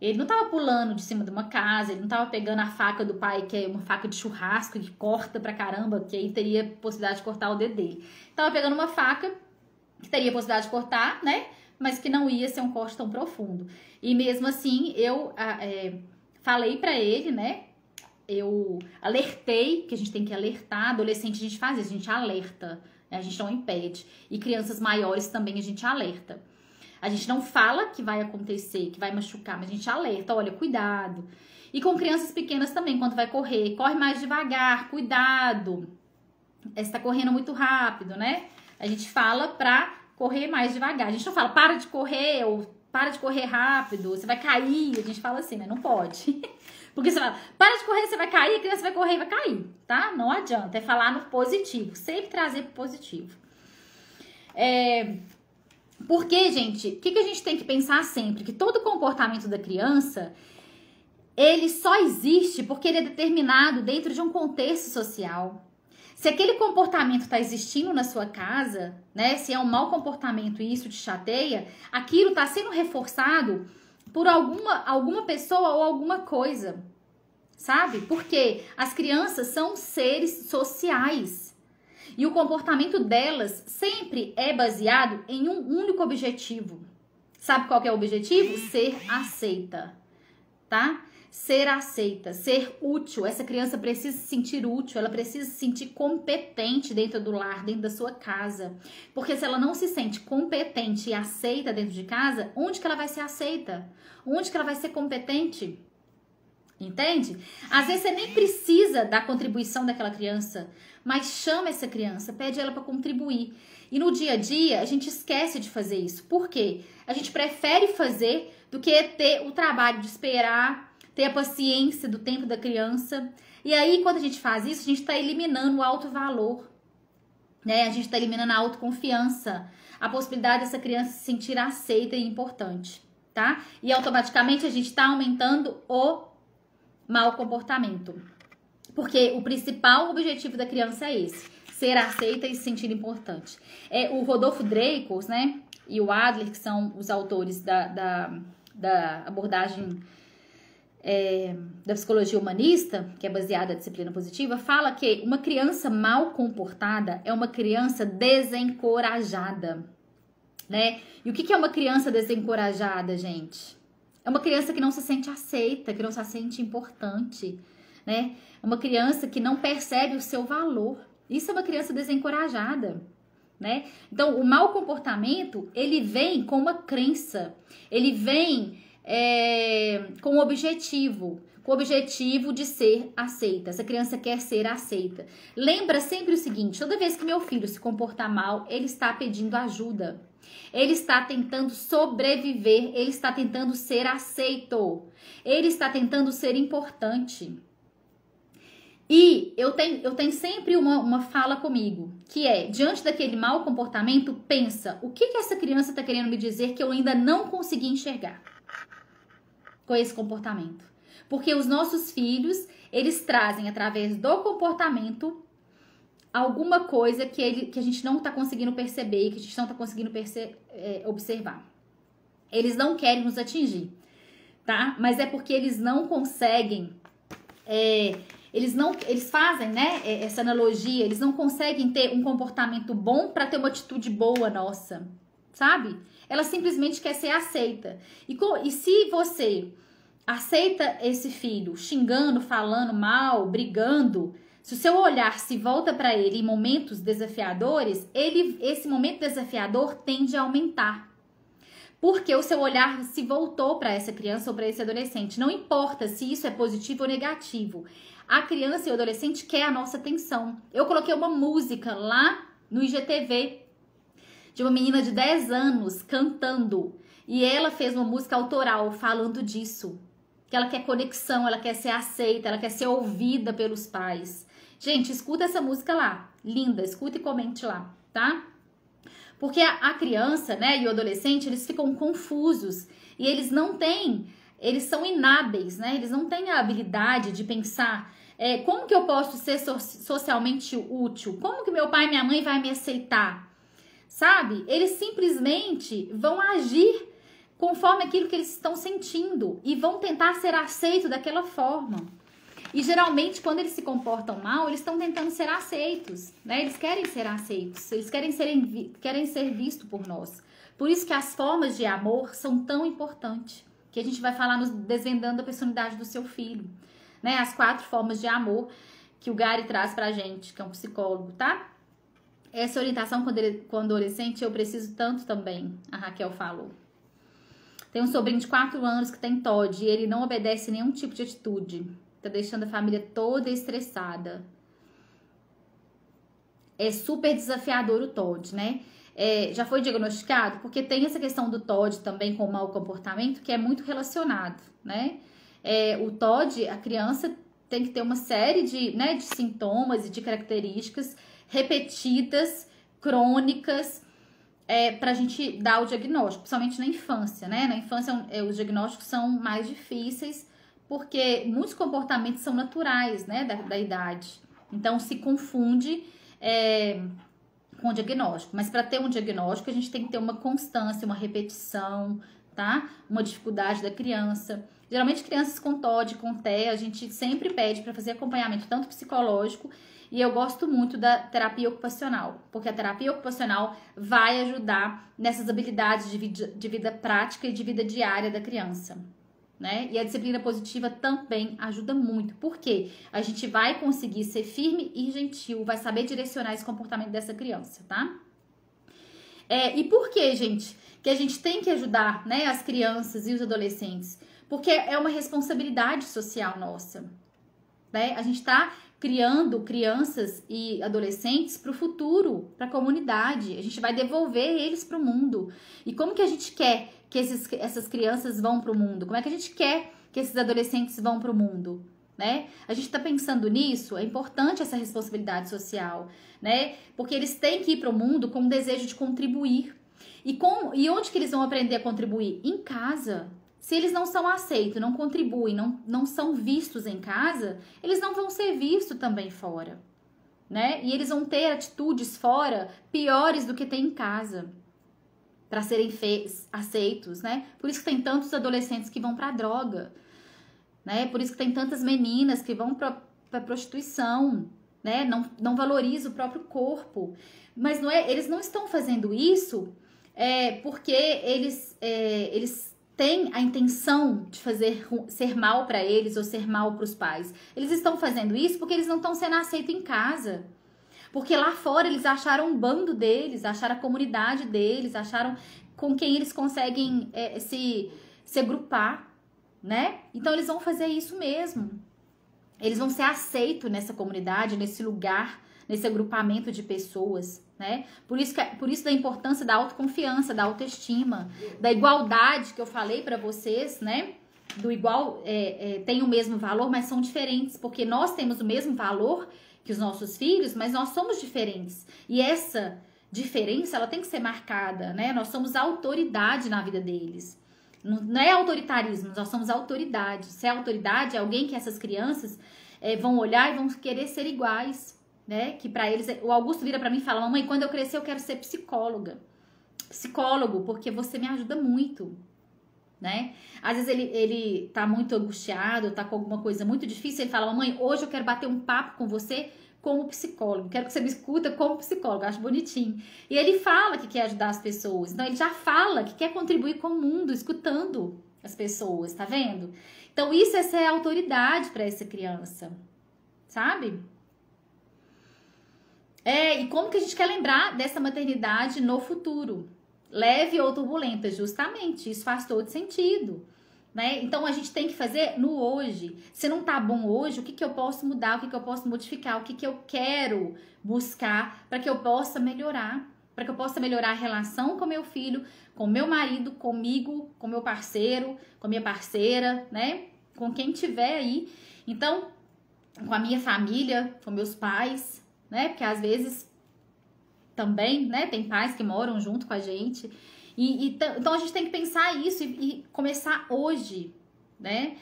Ele não tava pulando de cima de uma casa, ele não tava pegando a faca do pai, que é uma faca de churrasco, que corta pra caramba, que aí teria possibilidade de cortar o dedo dele. Tava pegando uma faca que teria possibilidade de cortar, né? Mas que não ia ser um corte tão profundo. E mesmo assim, eu falei pra ele, né? Eu alertei, que a gente tem que alertar, adolescente a gente faz isso, a gente alerta. A gente não impede. E crianças maiores também a gente alerta. A gente não fala que vai acontecer, que vai machucar, mas a gente alerta, olha, cuidado. E com crianças pequenas também, quando vai correr, corre mais devagar, cuidado. Você tá correndo muito rápido, né? A gente fala pra correr mais devagar. A gente não fala, para de correr, ou para de correr rápido, você vai cair. A gente fala assim, né? Não pode. Porque você fala, para de correr, você vai cair, a criança vai correr e vai cair, tá? Não adianta, é falar no positivo, sempre trazer pro positivo. Porque, gente, o que a gente tem que pensar sempre? Que todo comportamento da criança, ele só existe porque ele é determinado dentro de um contexto social. Se aquele comportamento está existindo na sua casa, né? Se é um mau comportamento e isso te chateia, aquilo está sendo reforçado por alguma pessoa ou alguma coisa, sabe? Porque as crianças são seres sociais. E o comportamento delas sempre é baseado em um único objetivo. Sabe qual que é o objetivo? Ser aceita, tá? Ser aceita, ser útil. Essa criança precisa se sentir útil, ela precisa se sentir competente dentro do lar, dentro da sua casa. Porque se ela não se sente competente e aceita dentro de casa, onde que ela vai ser aceita? Onde que ela vai ser competente? Entende? Às vezes você nem precisa da contribuição daquela criança, mas chama essa criança, pede ela para contribuir. E no dia a dia, a gente esquece de fazer isso. Por quê? A gente prefere fazer do que ter o trabalho de esperar, ter a paciência do tempo da criança. E aí, quando a gente faz isso, a gente está eliminando o alto valor, né? A gente está eliminando a autoconfiança, a possibilidade dessa criança se sentir aceita e importante, tá? E automaticamente a gente está aumentando o mau comportamento. Porque o principal objetivo da criança é esse, ser aceita e se sentir importante. O Rodolfo Dreikos, né, e o Adler, que são os autores da abordagem da psicologia humanista, que é baseada na disciplina positiva, fala que uma criança mal comportada é uma criança desencorajada, né? E o que é uma criança desencorajada, gente? É uma criança que não se sente aceita, que não se sente importante, né? É uma criança que não percebe o seu valor. Isso é uma criança desencorajada, né? Então, o mau comportamento, ele vem com uma crença, ele vem com o objetivo de ser aceita. Essa criança quer ser aceita. Lembra sempre o seguinte, toda vez que meu filho se comportar mal, ele está pedindo ajuda. Ele está tentando sobreviver, ele está tentando ser aceito, ele está tentando ser importante. E eu tenho sempre uma fala comigo, que é, diante daquele mau comportamento, pensa, o que essa criança está querendo me dizer que eu ainda não consegui enxergar com esse comportamento? Porque os nossos filhos, eles trazem através do comportamento alguma coisa que a gente não está conseguindo perceber, que a gente não está conseguindo observar. Eles não querem nos atingir, tá? Mas é porque eles não conseguem, eles fazem, né, essa analogia, eles não conseguem ter um comportamento bom para ter uma atitude boa nossa, sabe? Ela simplesmente quer ser aceita. E se você aceita esse filho xingando, falando mal, brigando, se o seu olhar se volta para ele em momentos desafiadores, esse momento desafiador tende a aumentar. Porque o seu olhar se voltou para essa criança ou para esse adolescente. Não importa se isso é positivo ou negativo. A criança e o adolescente quer a nossa atenção. Eu coloquei uma música lá no IGTV de uma menina de 10 anos cantando. E ela fez uma música autoral falando disso. Que ela quer conexão, ela quer ser aceita, ela quer ser ouvida pelos pais. Gente, escuta essa música lá. Linda, escuta e comente lá, tá? Porque a criança, né, e o adolescente, eles ficam confusos. E eles são inábeis, né? Eles não têm a habilidade de pensar como que eu posso ser socialmente útil? Como que meu pai e minha mãe vai me aceitar? Sabe? Eles simplesmente vão agir conforme aquilo que eles estão sentindo e vão tentar ser aceitos daquela forma. E geralmente, quando eles se comportam mal, eles estão tentando ser aceitos, né? Eles querem ser aceitos, eles querem ser vistos por nós. Por isso que as formas de amor são tão importantes, que a gente vai falar nos Desvendando a Personalidade do Seu Filho, né? As 4 formas de amor que o Gary traz pra gente, que é um psicólogo, tá? Essa orientação com adolescente eu preciso tanto também, a Raquel falou. Tem um sobrinho de 4 anos que tem TOD e ele não obedece nenhum tipo de atitude. Tá deixando a família toda estressada. É super desafiador o TOD, né? Já foi diagnosticado? Porque tem essa questão do TOD também com o mau comportamento que é muito relacionado, né? O TOD, a criança tem que ter uma série de sintomas e de características repetidas, crônicas, pra gente dar o diagnóstico, principalmente na infância, né? Na infância os diagnósticos são mais difíceis porque muitos comportamentos são naturais, né, da idade. Então se confunde com o diagnóstico. Mas para ter um diagnóstico a gente tem que ter uma constância, uma repetição, tá? Uma dificuldade da criança. Geralmente crianças com TOD, com TEA, a gente sempre pede para fazer acompanhamento tanto psicológico. E eu gosto muito da terapia ocupacional, porque a terapia ocupacional vai ajudar nessas habilidades de vida prática e de vida diária da criança, né? E a disciplina positiva também ajuda muito, porque a gente vai conseguir ser firme e gentil, vai saber direcionar esse comportamento dessa criança, tá? E por que, gente, que a gente tem que ajudar, né, as crianças e os adolescentes? Porque é uma responsabilidade social nossa, né? A gente tá criando crianças e adolescentes para o futuro, para a comunidade. A gente vai devolver eles para o mundo. E como que a gente quer que essas crianças vão para o mundo? Como é que a gente quer que esses adolescentes vão para o mundo? Né? A gente está pensando nisso, é importante essa responsabilidade social, né? Porque eles têm que ir para o mundo com o desejo de contribuir. E onde que eles vão aprender a contribuir? Em casa. Se eles não são aceitos, não contribuem, não são vistos em casa, eles não vão ser vistos também fora, né? E eles vão ter atitudes fora piores do que tem em casa para serem aceitos, né? Por isso que tem tantos adolescentes que vão para droga, né? Por isso que tem tantas meninas que vão para prostituição, né? Não valoriza o próprio corpo. Mas eles não estão fazendo isso porque eles tem a intenção de ser mal para eles ou ser mal para os pais. Eles estão fazendo isso porque eles não estão sendo aceitos em casa. Porque lá fora eles acharam um bando deles, acharam a comunidade deles, acharam com quem eles conseguem se agrupar, né? Então eles vão fazer isso mesmo. Eles vão ser aceitos nessa comunidade, nesse lugar, nesse agrupamento de pessoas, né? Por isso da importância da autoconfiança, da autoestima, da igualdade que eu falei para vocês, né? Do igual, tem o mesmo valor, mas são diferentes, porque nós temos o mesmo valor que os nossos filhos, mas nós somos diferentes. E essa diferença, ela tem que ser marcada, né? Nós somos autoridade na vida deles. Não é autoritarismo, nós somos autoridade. Se é autoridade, é alguém que essas crianças vão olhar e vão querer ser iguais, né? Que para eles, o Augusto vira para mim e fala: mamãe, quando eu crescer eu quero ser psicólogo, porque você me ajuda muito, né? Às vezes ele tá muito angustiado, tá com alguma coisa muito difícil, ele fala: mamãe, hoje eu quero bater um papo com você como psicólogo, quero que você me escuta como psicólogo, acho bonitinho. E ele fala que quer ajudar as pessoas, então ele já fala que quer contribuir com o mundo, escutando as pessoas, tá vendo? Então isso é ser autoridade para essa criança, sabe? E como que a gente quer lembrar dessa maternidade no futuro? Leve ou turbulenta, justamente, isso faz todo sentido, né? Então a gente tem que fazer no hoje. Se não tá bom hoje, o que que eu posso mudar, o que que eu posso modificar, o que que eu quero buscar para que eu possa melhorar, para que eu possa melhorar a relação com meu filho, com meu marido, comigo, com meu parceiro, com minha parceira, né? Com quem tiver aí. Então, com a minha família, com meus pais, né? Porque às vezes também, né? Tem pais que moram junto com a gente. Então a gente tem que pensar isso e começar hoje, né?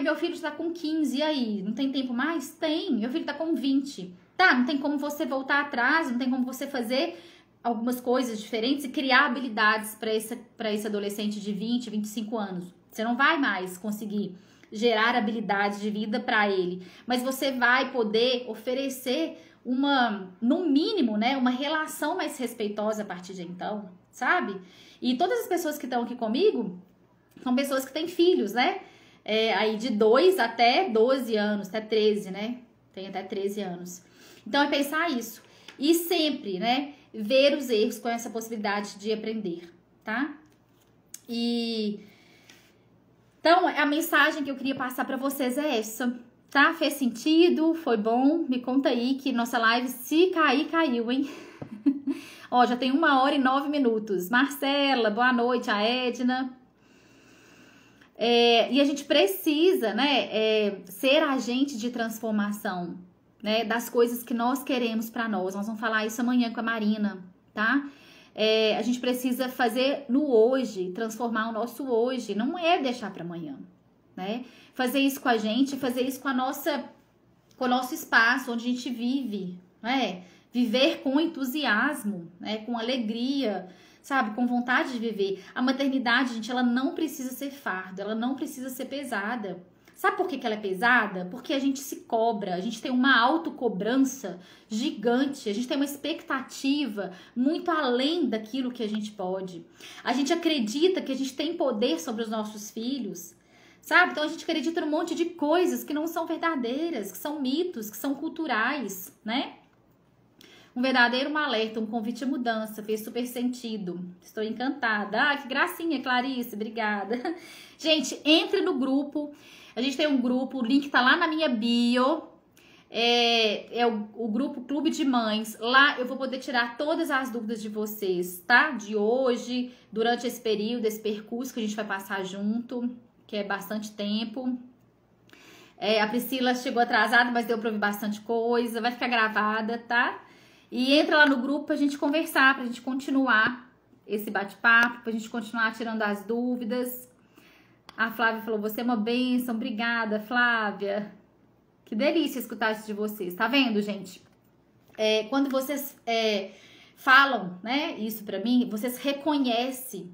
Meu filho está com 15, e aí? Não tem tempo mais? Tem. Meu filho está com 20. Tá, não tem como você voltar atrás, não tem como você fazer algumas coisas diferentes e criar habilidades para esse adolescente de 20, 25 anos. Você não vai mais conseguir gerar habilidades de vida para ele, mas você vai poder oferecer no mínimo, né, uma relação mais respeitosa a partir de então, sabe? E todas as pessoas que estão aqui comigo são pessoas que têm filhos, né? Aí de 2 até 12 anos, até 13, né? Tem até 13 anos. Então é pensar isso. E sempre, né, ver os erros com essa possibilidade de aprender, tá? Então, a mensagem que eu queria passar pra vocês é essa, tá? Fez sentido? Foi bom? Me conta aí que nossa live, se cair, caiu, hein? Ó, já tem 1h09. Marcela, boa noite. A Edna. E a gente precisa, né, ser agente de transformação, né, das coisas que nós queremos pra nós. Nós vamos falar isso amanhã com a Marina, tá? A gente precisa fazer no hoje, transformar o nosso hoje, não é deixar para amanhã, né? Fazer isso com a gente, fazer isso com o nosso espaço onde a gente vive, né? Viver com entusiasmo, né? Com alegria, sabe? Com vontade de viver. A maternidade, gente, ela não precisa ser fardo, ela não precisa ser pesada. Sabe por que ela é pesada? Porque a gente se cobra, a gente tem uma autocobrança gigante, a gente tem uma expectativa muito além daquilo que a gente pode. A gente acredita que a gente tem poder sobre os nossos filhos, sabe? Então a gente acredita num monte de coisas que não são verdadeiras, que são mitos, que são culturais, né? Um verdadeiro alerta, um convite à mudança, fez super sentido. Estou encantada. Ah, que gracinha, Clarice, obrigada. Gente, entre no grupo. A gente tem um grupo, o link tá lá na minha bio. É o grupo Clube de Mães. Lá eu vou poder tirar todas as dúvidas de vocês, tá? De hoje, durante esse período, esse percurso que a gente vai passar junto, que é bastante tempo. A Priscila chegou atrasada, mas deu pra ouvir bastante coisa. Vai ficar gravada, tá? E entra lá no grupo pra gente conversar, pra gente continuar esse bate-papo, pra gente continuar tirando as dúvidas. A Flávia falou, você é uma bênção, obrigada, Flávia. Que delícia escutar isso de vocês, tá vendo, gente? Quando vocês falam, né, isso pra mim, vocês reconhecem,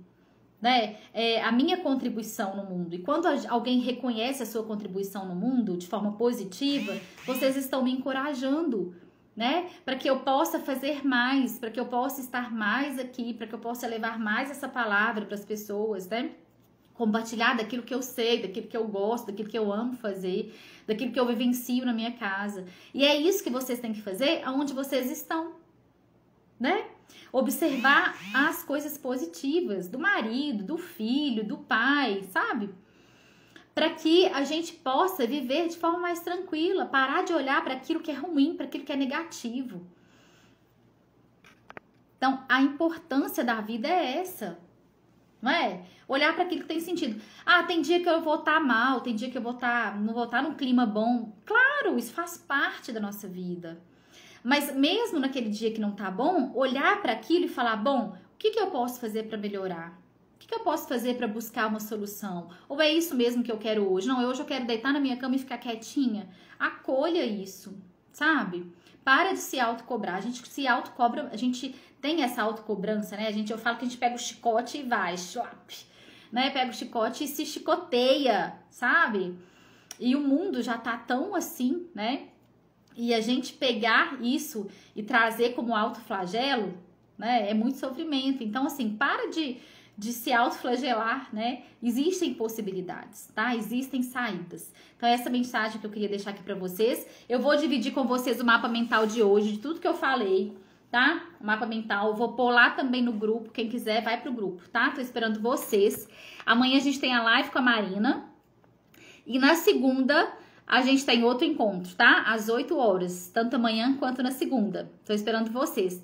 né, a minha contribuição no mundo. E quando alguém reconhece a sua contribuição no mundo de forma positiva, vocês estão me encorajando, né, para que eu possa fazer mais, para que eu possa estar mais aqui, para que eu possa levar mais essa palavra para as pessoas, né? Compartilhar daquilo que eu sei, daquilo que eu gosto, daquilo que eu amo fazer, daquilo que eu vivencio na minha casa. E é isso que vocês têm que fazer aonde vocês estão, né? Observar as coisas positivas do marido, do filho, do pai, sabe? Para que a gente possa viver de forma mais tranquila, parar de olhar para aquilo que é ruim, para aquilo que é negativo. Então, a importância da vida é essa. Não é? Olhar para aquilo que tem sentido. Ah, tem dia que eu vou estar mal, tem dia que eu não vou estar num clima bom. Claro, isso faz parte da nossa vida. Mas mesmo naquele dia que não tá bom, olhar para aquilo e falar, bom, o que eu posso fazer para melhorar? O que eu posso fazer para buscar uma solução? Ou é isso mesmo que eu quero hoje? Não, hoje eu quero deitar na minha cama e ficar quietinha. Acolha isso, sabe? Para de se autocobrar. A gente se autocobra, a gente tem essa autocobrança, né? Eu falo que a gente pega o chicote e vai, né? Pega o chicote e se chicoteia, sabe? E o mundo já tá tão assim, né? E a gente pegar isso e trazer como autoflagelo, né? É muito sofrimento. Então, assim, para de se autoflagelar, né? Existem possibilidades, tá? Existem saídas. Então, essa mensagem que eu queria deixar aqui pra vocês. Eu vou dividir com vocês o mapa mental de hoje, de tudo que eu falei, tá? O mapa mental, vou pôr lá também no grupo. Quem quiser, vai pro grupo, tá? Tô esperando vocês. Amanhã a gente tem a live com a Marina. E na segunda, a gente tem outro encontro, tá? Às 8 horas, tanto amanhã quanto na segunda. Tô esperando vocês.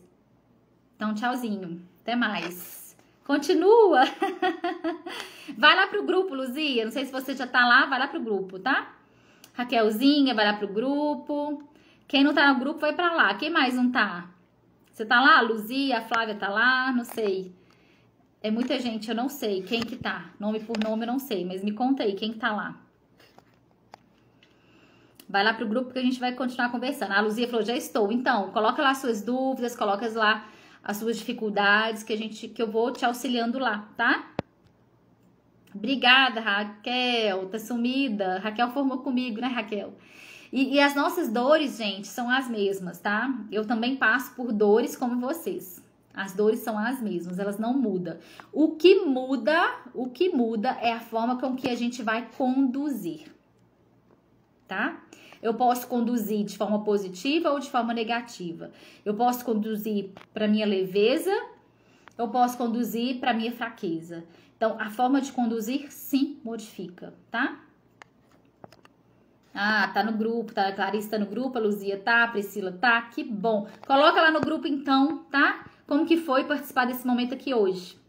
Então, tchauzinho. Até mais. Continua! Vai lá pro grupo, Luzia. Não sei se você já tá lá, vai lá pro grupo, tá? Raquelzinha, vai lá pro grupo. Quem não tá no grupo, vai pra lá. Quem mais não tá? Você tá lá? Luzia, a Flávia tá lá? Não sei. É muita gente, eu não sei quem que tá. Nome por nome eu não sei, mas me conta aí, quem que tá lá? Vai lá pro grupo que a gente vai continuar conversando. A Luzia falou, já estou. Então, coloca lá suas dúvidas, coloca lá as suas dificuldades, que eu vou te auxiliando lá, tá? Obrigada, Raquel, tá sumida. Raquel formou comigo, né, Raquel? E as nossas dores, gente, são as mesmas, tá? Eu também passo por dores como vocês. As dores são as mesmas, elas não mudam. O que muda é a forma com que a gente vai conduzir, tá? eu posso conduzir de forma positiva ou de forma negativa. Eu posso conduzir para minha leveza, eu posso conduzir para minha fraqueza. Então, a forma de conduzir, sim, modifica, tá? Ah, tá no grupo, tá? A Clarice tá no grupo, a Luzia tá, a Priscila tá, que bom. Coloca lá no grupo então, tá? Como que foi participar desse momento aqui hoje?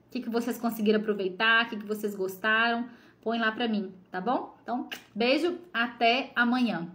O que vocês conseguiram aproveitar, o que vocês gostaram? Põe lá pra mim, tá bom? Então, beijo, até amanhã.